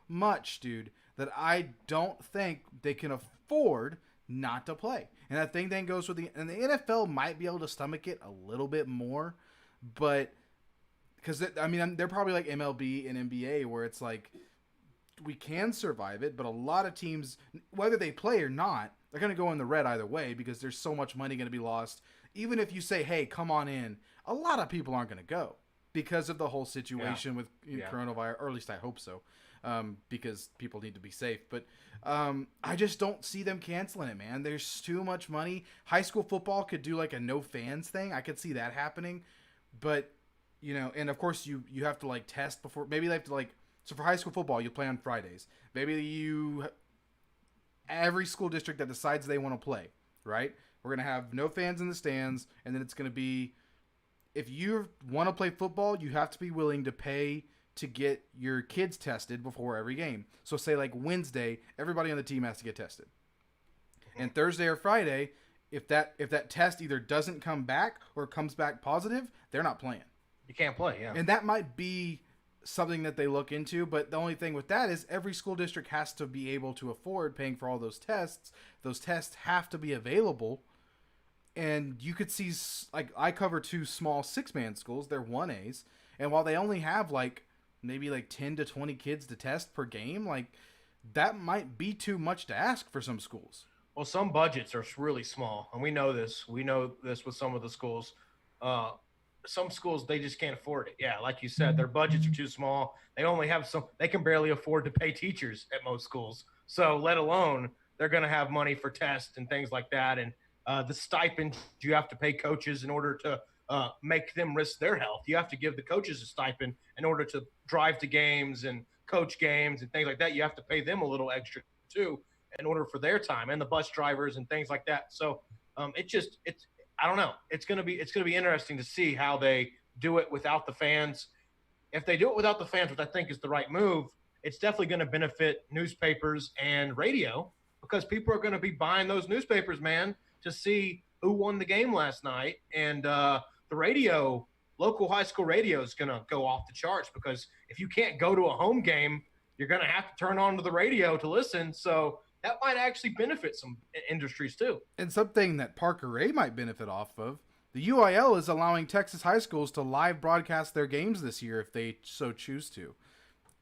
much, dude, that I don't think they can afford not to play. And that thing then goes with and the NFL might be able to stomach it a little bit more, but because I mean they're probably like MLB and NBA where it's like we can survive it, but a lot of teams, whether they play or not, they're going to go in the red either way because there's so much money going to be lost. Even if you say, hey, come on in, a lot of people aren't going to go because of the whole situation with coronavirus, or at least I hope so, because people need to be safe. But I just don't see them canceling it, man. There's too much money. High school football could do like a no fans thing. I could see that happening. But, you know, and of course you have to like test before. Maybe they have to like, so for high school football, you play on Fridays. Maybe every school district that decides they want to play, right? We're going to have no fans in the stands, and then it's going to be, if you want to play football, you have to be willing to pay to get your kids tested before every game. So say like Wednesday, everybody on the team has to get tested. And Thursday or Friday, if that test either doesn't come back or comes back positive, they're not playing. You can't play, yeah. And that might be something that they look into, but the only thing with that is every school district has to be able to afford paying for all those tests. Those tests have to be available, and you could see, like, I cover 2 small 6-man schools. They're 1As, and while they only have like maybe like 10 to 20 kids to test per game, like that might be too much to ask for some schools. Well, some budgets are really small, and we know this with some of the schools. Some schools, they just can't afford it. Yeah, like you said, their budgets are too small. They can barely afford to pay teachers at most schools. So let alone they're going to have money for tests and things like that. And the stipend you have to pay coaches in order to make them risk their health. You have to give the coaches a stipend in order to drive to games and coach games and things like that. You have to pay them a little extra too in order for their time, and the bus drivers and things like that. So it's I don't know. It's gonna be interesting to see how they do it without the fans. If they do it without the fans, which I think is the right move, it's definitely going to benefit newspapers and radio because people are going to be buying those newspapers, man, to see who won the game last night. And the radio, local high school radio, is going to go off the charts because if you can't go to a home game, you're going to have to turn on to the radio to listen. So that might actually benefit some industries too. And something that Parker Ray might benefit off of, the UIL is allowing Texas high schools to live broadcast their games this year if they so choose to.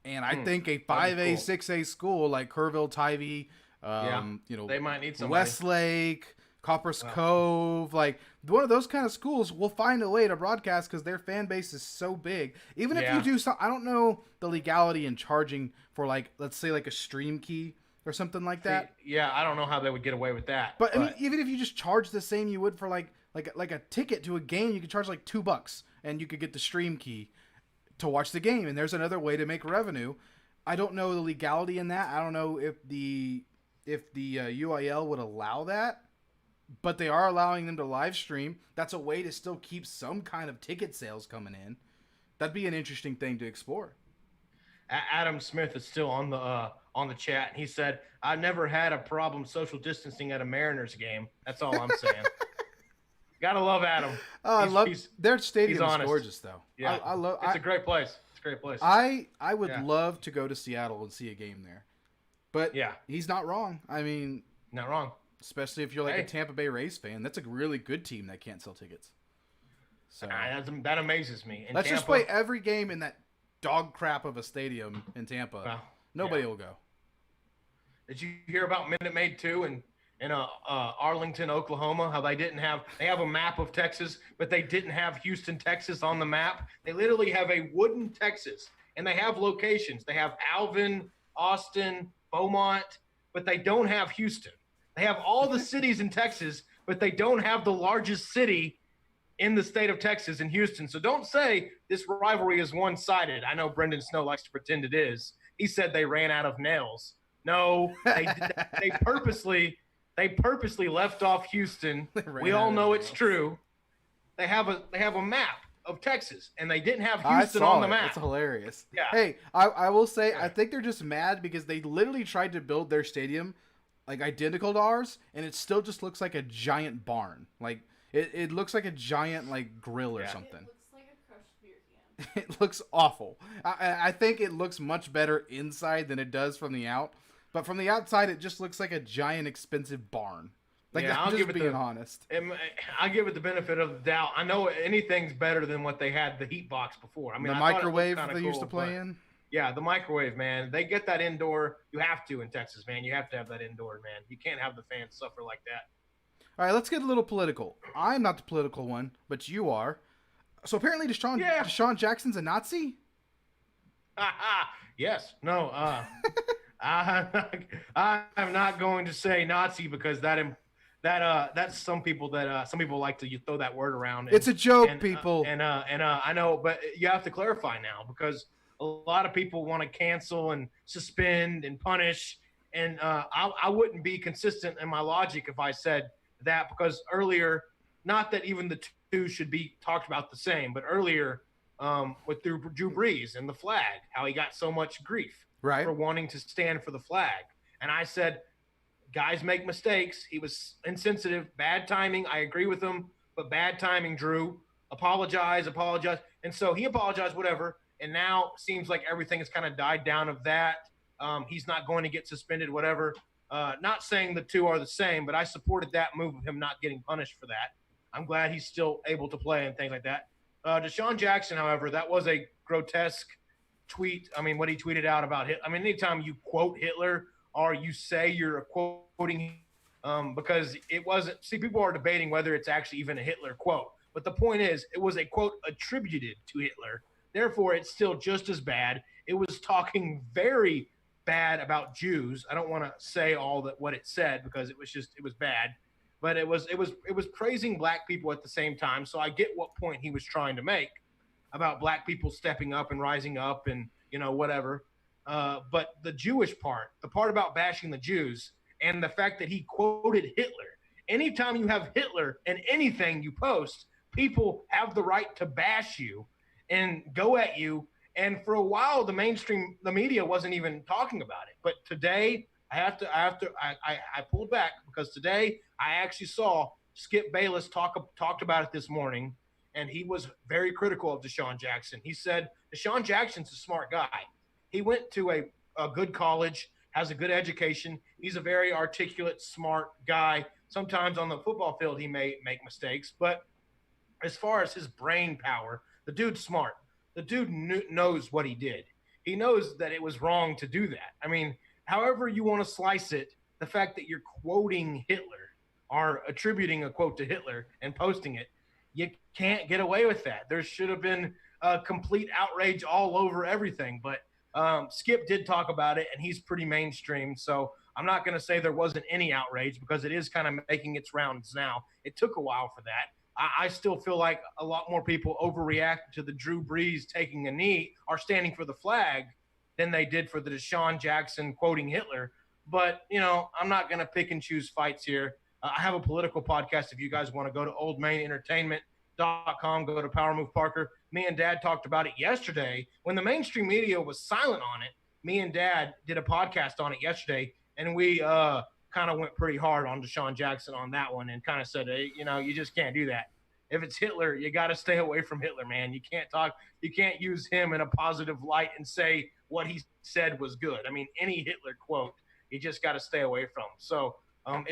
And I think a 5A, 6A school like Kerrville, Tivy, they might need somebody. Westlake, Copper's Cove, like one of those kind of schools will find a way to broadcast because their fan base is so big. Even if you do some, I don't know the legality in charging for like, let's say like a stream key or something like that. Yeah, I don't know how they would get away with that. But I mean, even if you just charge the same you would for like a ticket to a game, you could charge like $2 and you could get the stream key to watch the game. And there's another way to make revenue. I don't know the legality in that. I don't know if the UIL would allow that, but they are allowing them to live stream. That's a way to still keep some kind of ticket sales coming in. That'd be an interesting thing to explore. Adam Smith is still on the chat, and he said, "I never had a problem social distancing at a Mariners game." That's all I'm saying. Gotta love Adam. I love their stadium is gorgeous, though. Yeah, I love. It's a great place. It's a great place. I would love to go to Seattle and see a game there, but he's not wrong. I mean, not wrong. Especially if you're like a Tampa Bay Rays fan, that's a really good team that can't sell tickets. So that amazes me. Let's just play every game in that dog crap of a stadium in Tampa. Well, nobody will go. Did you hear about Minute Maid 2 in Arlington, Oklahoma? How they have a map of Texas, but they didn't have Houston, Texas on the map. They literally have a wooden Texas, and they have locations. They have Alvin, Austin, Beaumont, but they don't have Houston. They have all the cities in Texas, but they don't have the largest city in the state of Texas in Houston. So don't say this rivalry is one-sided. I know Brendan Snow likes to pretend it is. He said they ran out of nails. No, they purposely left off Houston. We all know it's true. They have a map of Texas, and they didn't have Houston on the map. It's hilarious. Yeah. Hey, I will say, I think they're just mad because they literally tried to build their stadium like identical to ours, and it still just looks like a giant barn. Like it looks like a giant like grill or something. It looks like a crushed beer can. It looks awful. I think it looks much better inside than it does from the out. But from the outside, it just looks like a giant expensive barn. Like, Yeah, I'm I'll just give it being the honest. I give it the benefit of the doubt. I know anything's better than what they had the heat box before. I mean, The I thought it looked microwave kind they of used to cool, play but in. yeah, the microwave, man. They get that indoor. You have to in Texas, man. You have to have that indoor, man. You can't have the fans suffer like that. All right, let's get a little political. I'm not the political one, but you are. So apparently, Yeah. DeSean Jackson's a Nazi. Yes. No. I'm not going to say Nazi because that's some people like to throw that word around. It's a joke, people. I know, but you have to clarify now because a lot of people want to cancel and suspend and punish, and I wouldn't be consistent in my logic if I said that because earlier, not that even the two should be talked about the same, but earlier with Drew Brees and the flag, how he got so much grief Right. for wanting to stand for the flag. And I said, guys make mistakes. He was insensitive, bad timing. I agree with him, but bad timing, Drew. Apologize. And so he apologized, whatever. And now it seems like everything has kind of died down of that. He's not going to get suspended, whatever. Not saying the two are the same, but I supported that move of him not getting punished for that. I'm glad he's still able to play and things like that. DeSean Jackson, however, that was a grotesque tweet. I mean, what he tweeted out about Hitler. I mean, anytime you quote Hitler or you say you're quoting because it wasn't. See, people are debating whether it's actually even a Hitler quote. But the point is, it was a quote attributed to Hitler. Therefore, it's still just as bad. It was talking very bad about Jews. I don't want to say all that what it said because it was bad. But it was praising black people at the same time. So I get what point he was trying to make about black people stepping up and rising up and, whatever. But the Jewish part, the part about bashing the Jews and the fact that he quoted Hitler, anytime you have Hitler in anything you post, people have the right to bash you and go at you. And for a while, the media wasn't even talking about it. But today I pulled back because today I actually saw Skip Bayless talked about it this morning. And he was very critical of DeSean Jackson. He said, DeSean Jackson's a smart guy. He went to a good college, has a good education. He's a very articulate, smart guy. Sometimes on the football field, he may make mistakes. But as far as his brain power, the dude's smart. The dude knows what he did. He knows that it was wrong to do that. I mean, however you want to slice it, the fact that you're quoting Hitler or attributing a quote to Hitler and posting it, you can't get away with that. There should have been a complete outrage all over everything. But Skip did talk about it, and he's pretty mainstream. So I'm not going to say there wasn't any outrage because it is kind of making its rounds now. It took a while for that. I still feel like a lot more people overreacted to the Drew Brees taking a knee or standing for the flag than they did for the DeSean Jackson quoting Hitler. But, I'm not going to pick and choose fights here. I have a political podcast. If you guys want to go to oldmainentertainment.com, go to Power Move Parker. Me and Dad talked about it yesterday. When the mainstream media was silent on it, me and Dad did a podcast on it yesterday, and we kind of went pretty hard on DeSean Jackson on that one and kind of said, hey, you just can't do that. If it's Hitler, you got to stay away from Hitler, man. You can't use him in a positive light and say what he said was good. I mean, any Hitler quote, you just got to stay away from. So I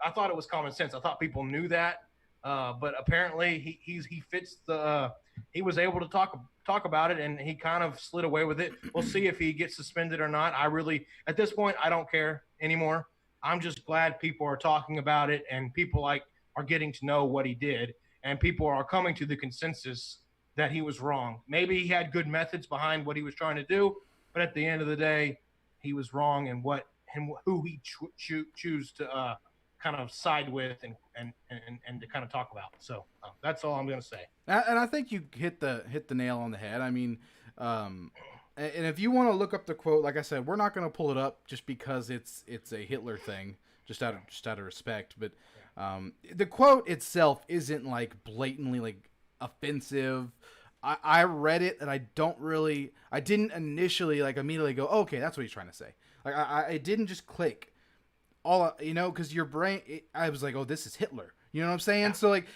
thought it was common sense. I thought people knew that, but apparently he fits the. He was able to talk about it, and he kind of slid away with it. We'll see if he gets suspended or not. At this point, I don't care anymore. I'm just glad people are talking about it, and people are getting to know what he did, and people are coming to the consensus that he was wrong. Maybe he had good methods behind what he was trying to do, but at the end of the day, he was wrong in who he choose to kind of side with and to kind of talk about. So that's all I'm going to say. And I think you hit the nail on the head. I mean, and if you want to look up the quote, like I said, we're not going to pull it up just because it's a Hitler thing, just out of respect. But the quote itself isn't like blatantly like offensive. I read it and I didn't initially like immediately go, okay, that's what he's trying to say. Like it didn't just click. Because your brain, I was like, oh, this is Hitler. You know what I'm saying? Yeah. So, like,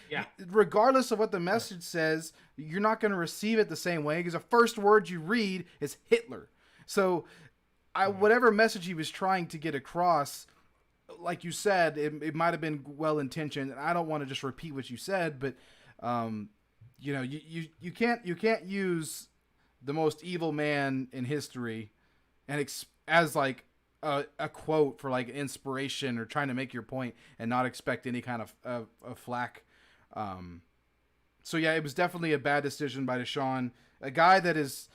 regardless of what the message says, you're not going to receive it the same way because the first word you read is Hitler. So, whatever message he was trying to get across, like you said, it might have been well intentioned, and I don't want to just repeat what you said, but you can't use the most evil man in history and as like a quote for like inspiration or trying to make your point and not expect any kind of flack. So yeah, it was definitely a bad decision by DeSean, a guy that is,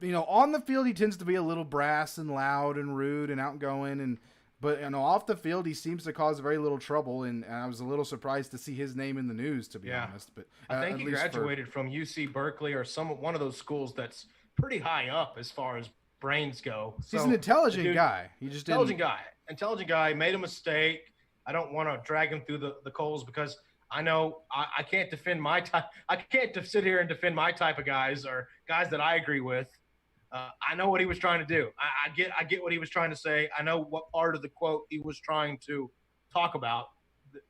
on the field he tends to be a little brass and loud and rude and outgoing, but off the field he seems to cause very little trouble, and I was a little surprised to see his name in the news, to be honest. But I think he graduated from UC Berkeley or one of those schools that's pretty high up as far as brains go. So he's an intelligent guy. He just intelligent guy made a mistake. I don't want to drag him through the coals because I know I can't defend my type. I can't sit here and defend my type of guys or guys that I agree with. I know what he was trying to do. I get what he was trying to say. I know what part of the quote he was trying to talk about.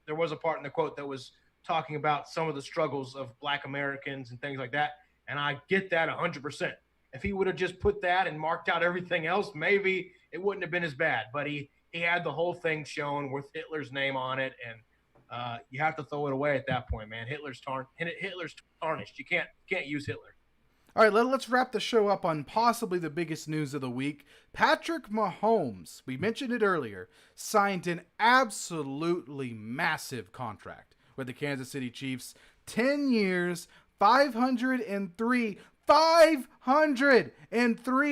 There was a part in the quote that was talking about some of the struggles of Black Americans and things like that, and I get that 100%. If he would have just put that and marked out everything else, maybe it wouldn't have been as bad. But he had the whole thing shown with Hitler's name on it, and you have to throw it away at that point, man. Hitler's tarnished. You can't use Hitler. All right, let's wrap the show up on possibly the biggest news of the week. Patrick Mahomes, we mentioned it earlier, signed an absolutely massive contract with the Kansas City Chiefs. 10 years, 503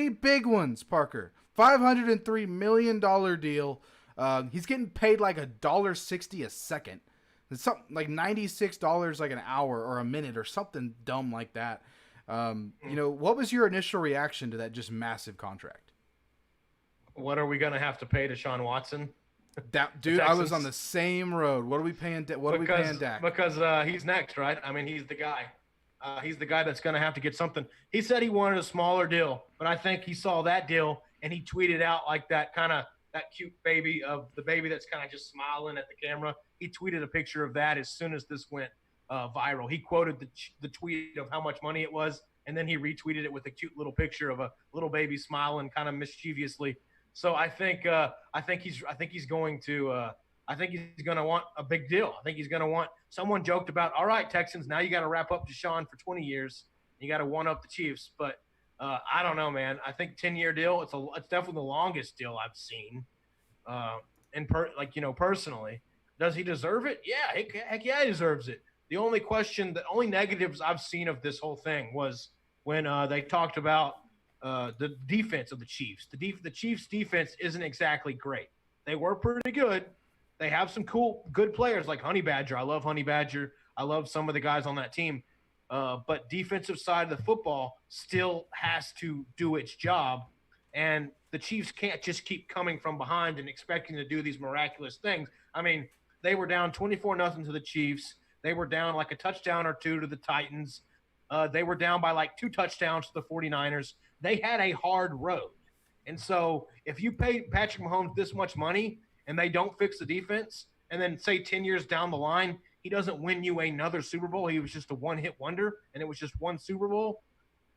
big ones, Parker. $503 million deal. He's getting paid like $1.60 a second. It's something like $96 like an hour or a minute or something dumb like that. What was your initial reaction to that just massive contract? What are we going to have to pay to Deshaun Watson? Dude, I was on the same road. What are we paying? What are we paying Dak? Because he's next, right? I mean, he's the guy. He's the guy that's going to have to get something. He said he wanted a smaller deal, but I think he saw that deal and he tweeted out like that cute baby of the baby that's kind of just smiling at the camera. He tweeted a picture of that as soon as this went viral. He quoted the tweet of how much money it was, and then he retweeted it with a cute little picture of a little baby smiling kind of mischievously. So I think he's going to want a big deal. I think he's going to want. Someone joked about, all right, Texans, now you got to wrap up DeSean for 20 years. You got to one up the Chiefs, but I don't know, man. I think 10-year deal. It's definitely the longest deal I've seen. Personally, does he deserve it? Yeah, heck yeah, he deserves it. The only negatives I've seen of this whole thing was when they talked about the defense of the Chiefs. The Chiefs' defense isn't exactly great. They were pretty good. They have some good players like Honey Badger. I love Honey Badger. I love some of the guys on that team. But defensive side of the football still has to do its job. And the Chiefs can't just keep coming from behind and expecting to do these miraculous things. I mean, they were down 24-0 to the Chiefs. They were down like a touchdown or two to the Titans. They were down by like 2 touchdowns to the 49ers. They had a hard road. And so if you pay Patrick Mahomes this much money and they don't fix the defense, and then say 10 years down the line, he doesn't win you another Super Bowl, he was just a one-hit wonder, and it was just one Super Bowl,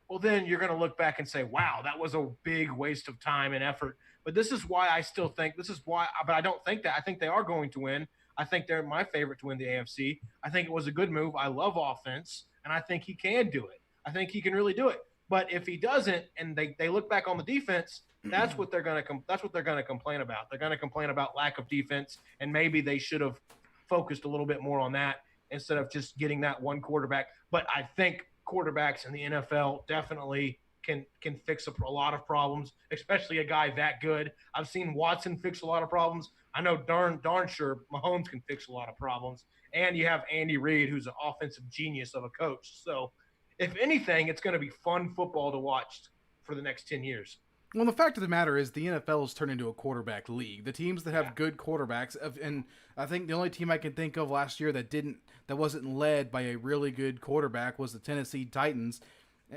well, then you're going to look back and say, wow, that was a big waste of time and effort. But this is why I still think – but I don't think that. I think they are going to win. I think they're my favorite to win the AFC. I think it was a good move. I love offense, and I think he can do it. I think he can really do it. But if he doesn't, and they look back on the defense, that's what they're going to complain about. They're going to complain about lack of defense, and maybe they should have focused a little bit more on that instead of just getting that one quarterback. But I think quarterbacks in the NFL definitely can fix a lot of problems, especially a guy that good. I've seen Watson fix a lot of problems. I know darn sure Mahomes can fix a lot of problems. And you have Andy Reid, who's an offensive genius of a coach. So if anything, it's going to be fun football to watch for the next 10 years. Well, the fact of the matter is the NFL has turned into a quarterback league. The teams that have good quarterbacks, and I think the only team I can think of last year that wasn't led by a really good quarterback was the Tennessee Titans.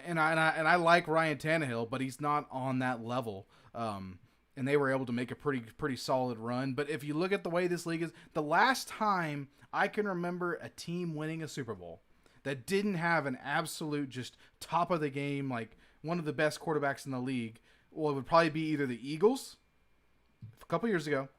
And I like Ryan Tannehill, but he's not on that level. And they were able to make a pretty solid run. But if you look at the way this league is, the last time I can remember a team winning a Super Bowl that didn't have an absolute just top of the game, like one of the best quarterbacks in the league, well, it would probably be either the Eagles a couple years ago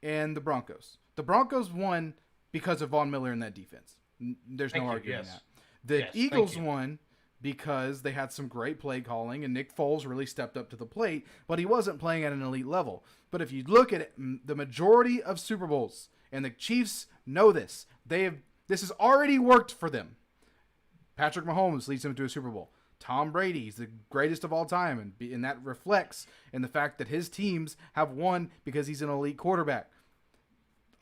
and the Broncos. The Broncos won because of Von Miller and that defense. There's no Thank you, arguing yes. that. The Yes, thank Eagles you. won because they had some great play calling, and Nick Foles really stepped up to the plate, but he wasn't playing at an elite level. But if you look at it, the majority of Super Bowls, and the Chiefs know this, this has already worked for them. Patrick Mahomes leads them to a Super Bowl. Tom Brady is the greatest of all time, and that reflects in the fact that his teams have won because he's an elite quarterback.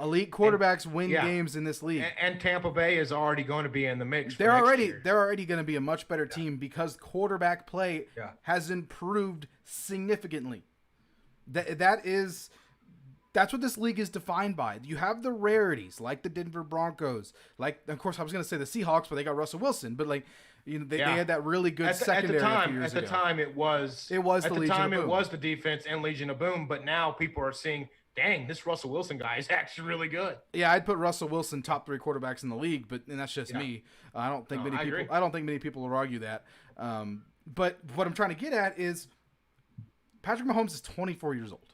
Elite quarterbacks win games in this league. And Tampa Bay is already going to be in the mix. They're already year. going to be a much better team because quarterback play has improved significantly. That's what this league is defined by. You have the rarities like the Denver Broncos, like of course I was going to say the Seahawks, but they got Russell Wilson. But like they had that really good secondary a few years ago. At the time, it was the Legion of Boom. It was the defense and Legion of Boom. But now people are seeing, dang, this Russell Wilson guy is actually really good. Yeah, I'd put Russell Wilson top 3 quarterbacks in the league, and that's just me. I don't think many people will argue that. But what I'm trying to get at is Patrick Mahomes is 24 years old.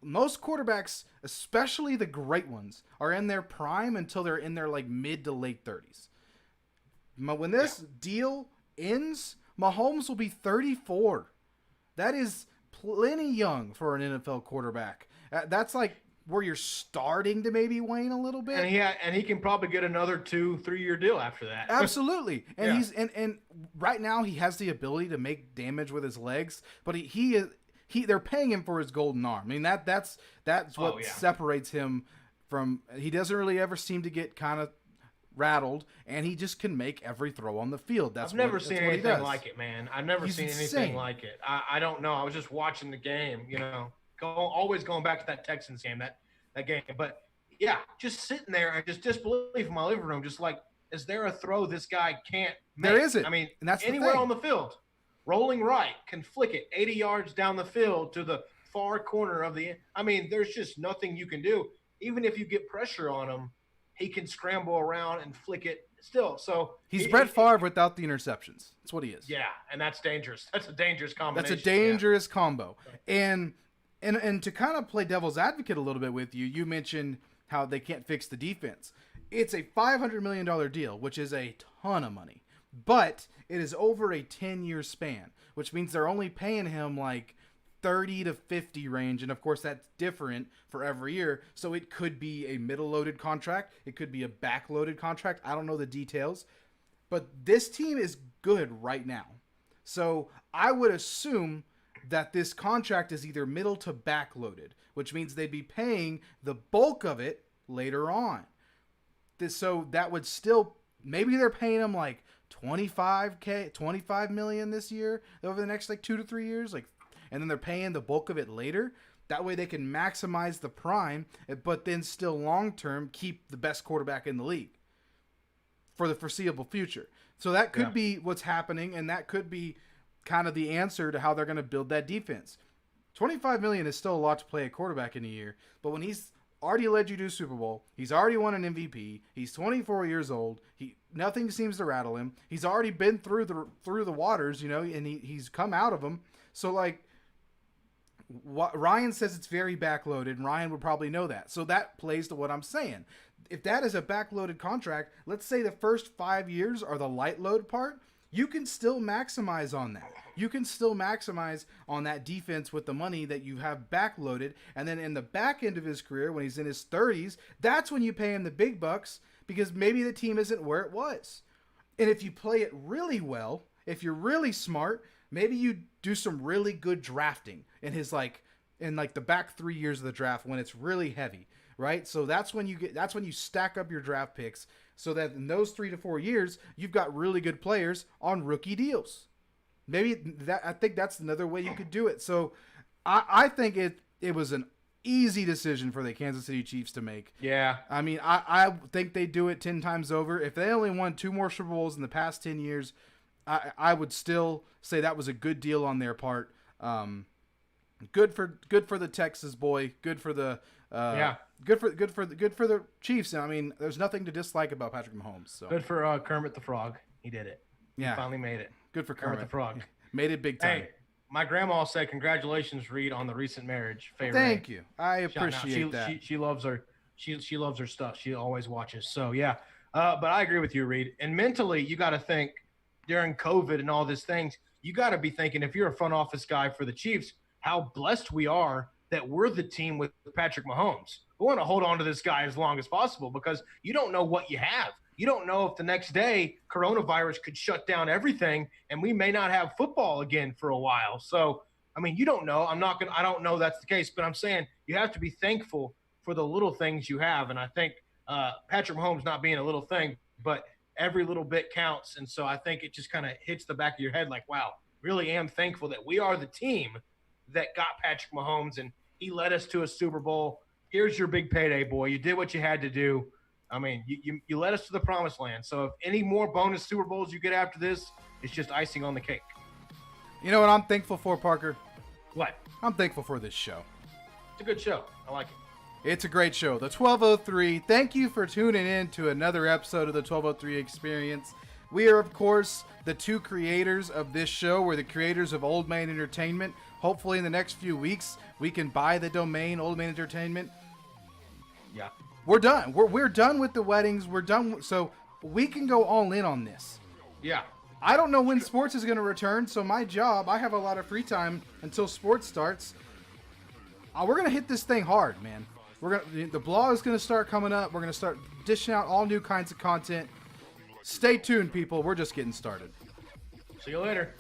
Most quarterbacks, especially the great ones, are in their prime until they're in their like mid to late 30s. When this deal ends, Mahomes will be 34. That is plenty young for an NFL quarterback. That's like where you're starting to maybe wane a little bit. And he can probably get another 2-3 year deal after that. Absolutely. And he's and right now he has the ability to make damage with his legs, but they're paying him for his golden arm. I mean that's what separates him from. He doesn't really ever seem to get kind of rattled, and he just can make every throw on the field. I've never seen anything like it, man. I've never seen anything like it. I don't know. I was just watching the game, always going back to that Texans game, that game. But yeah, just sitting there and just disbelief in my living room, just like, is there a throw this guy can't make? There isn't. I mean, and that's anywhere on the field, rolling right, can flick it 80 yards down the field to the far corner of the. I mean, there's just nothing you can do. Even if you get pressure on him, he can scramble around and flick it still. So he's Brett Favre without the interceptions. That's what he is. Yeah, and that's dangerous. That's a dangerous combination. That's a dangerous combo. And to kind of play devil's advocate a little bit with you, you mentioned how they can't fix the defense. It's a $500 million deal, which is a ton of money. But it is over a 10-year span, which means they're only paying him like 30 to 50 range, and of course that's different for every year. So it could be a middle-loaded contract, it could be a back-loaded contract. I don't know the details, but this team is good right now. So I would assume that this contract is either middle to back-loaded, which means they'd be paying the bulk of it later on. So that would still, maybe they're paying him like 25 million this year over the next like 2 to 3 years, and then they're paying the bulk of it later. That way they can maximize the prime, but then still long-term keep the best quarterback in the league for the foreseeable future. So that could be what's happening, and that could be kind of the answer to how they're going to build that defense. $25 million is still a lot to play a quarterback in a year, but when he's already led you to a Super Bowl, he's already won an MVP, he's 24 years old, nothing seems to rattle him, he's already been through the waters, and he's come out of them. So like, Ryan says it's very backloaded, and Ryan would probably know that. So that plays to what I'm saying. If that is a backloaded contract, let's say the first 5 years are the light load part, you can still maximize on that. You can still maximize on that defense with the money that you have backloaded. And then in the back end of his career, when he's in his 30s, that's when you pay him the big bucks, because maybe the team isn't where it was. And if you play it really well, if you're really smart, maybe you do some really good drafting in the back 3 years of the draft when it's really heavy, right? So that's when you stack up your draft picks, so that in those 3 to 4 years you've got really good players on rookie deals. I think that's another way you could do it. So I think it was an easy decision for the Kansas City Chiefs to make. Yeah. I mean, I think they do it 10 times over. If they only won 2 more Super Bowls in the past 10 years, I would still say that was a good deal on their part. Good for the Texas boy. Good for the Good for the Chiefs. I mean, there's nothing to dislike about Patrick Mahomes. So good for Kermit the Frog. He did it. Yeah, He finally made it. Good for Kermit the Frog. Made it big time. Hey, My grandma said, "Congratulations, Reed, on the recent marriage." Faye Thank Ray. you. I Shout out. appreciate that. She loves her. She loves her stuff. She always watches. So yeah. But I agree with you, Reed. And mentally, you got to think during COVID and all these things. You got to be thinking, if you're a front office guy for the Chiefs, how blessed we are that we're the team with Patrick Mahomes. We want to hold on to this guy as long as possible because you don't know what you have. You don't know if the next day coronavirus could shut down everything and we may not have football again for a while. So, I mean, you don't know. I don't know that's the case, but I'm saying you have to be thankful for the little things you have. And I think Patrick Mahomes not being a little thing, but every little bit counts. And so I think it just kind of hits the back of your head like, wow, really am thankful that we are the team that got Patrick Mahomes and he led us to a Super Bowl. Here's your big payday, boy. You did what you had to do. I mean, you led us to the promised land. So if any more bonus Super Bowls you get after this, it's just icing on the cake. You know what I'm thankful for, Parker? What? I'm thankful for this show. It's a good show. I like it. It's a great show. The 1203. Thank you for tuning in to another episode of the 1203 Experience. We are, of course, the two creators of this show. We're the creators of Old Man Entertainment. Hopefully, in the next few weeks, we can buy the domain Old Man Entertainment. Yeah. We're done. We're done with the weddings. We're done. So we can go all in on this. Yeah. I don't know when sports is going to return. So my job, I have a lot of free time until sports starts. We're going to hit this thing hard, man. The blog is going to start coming up. We're going to start dishing out all new kinds of content. Stay tuned, people. We're just getting started. See you later.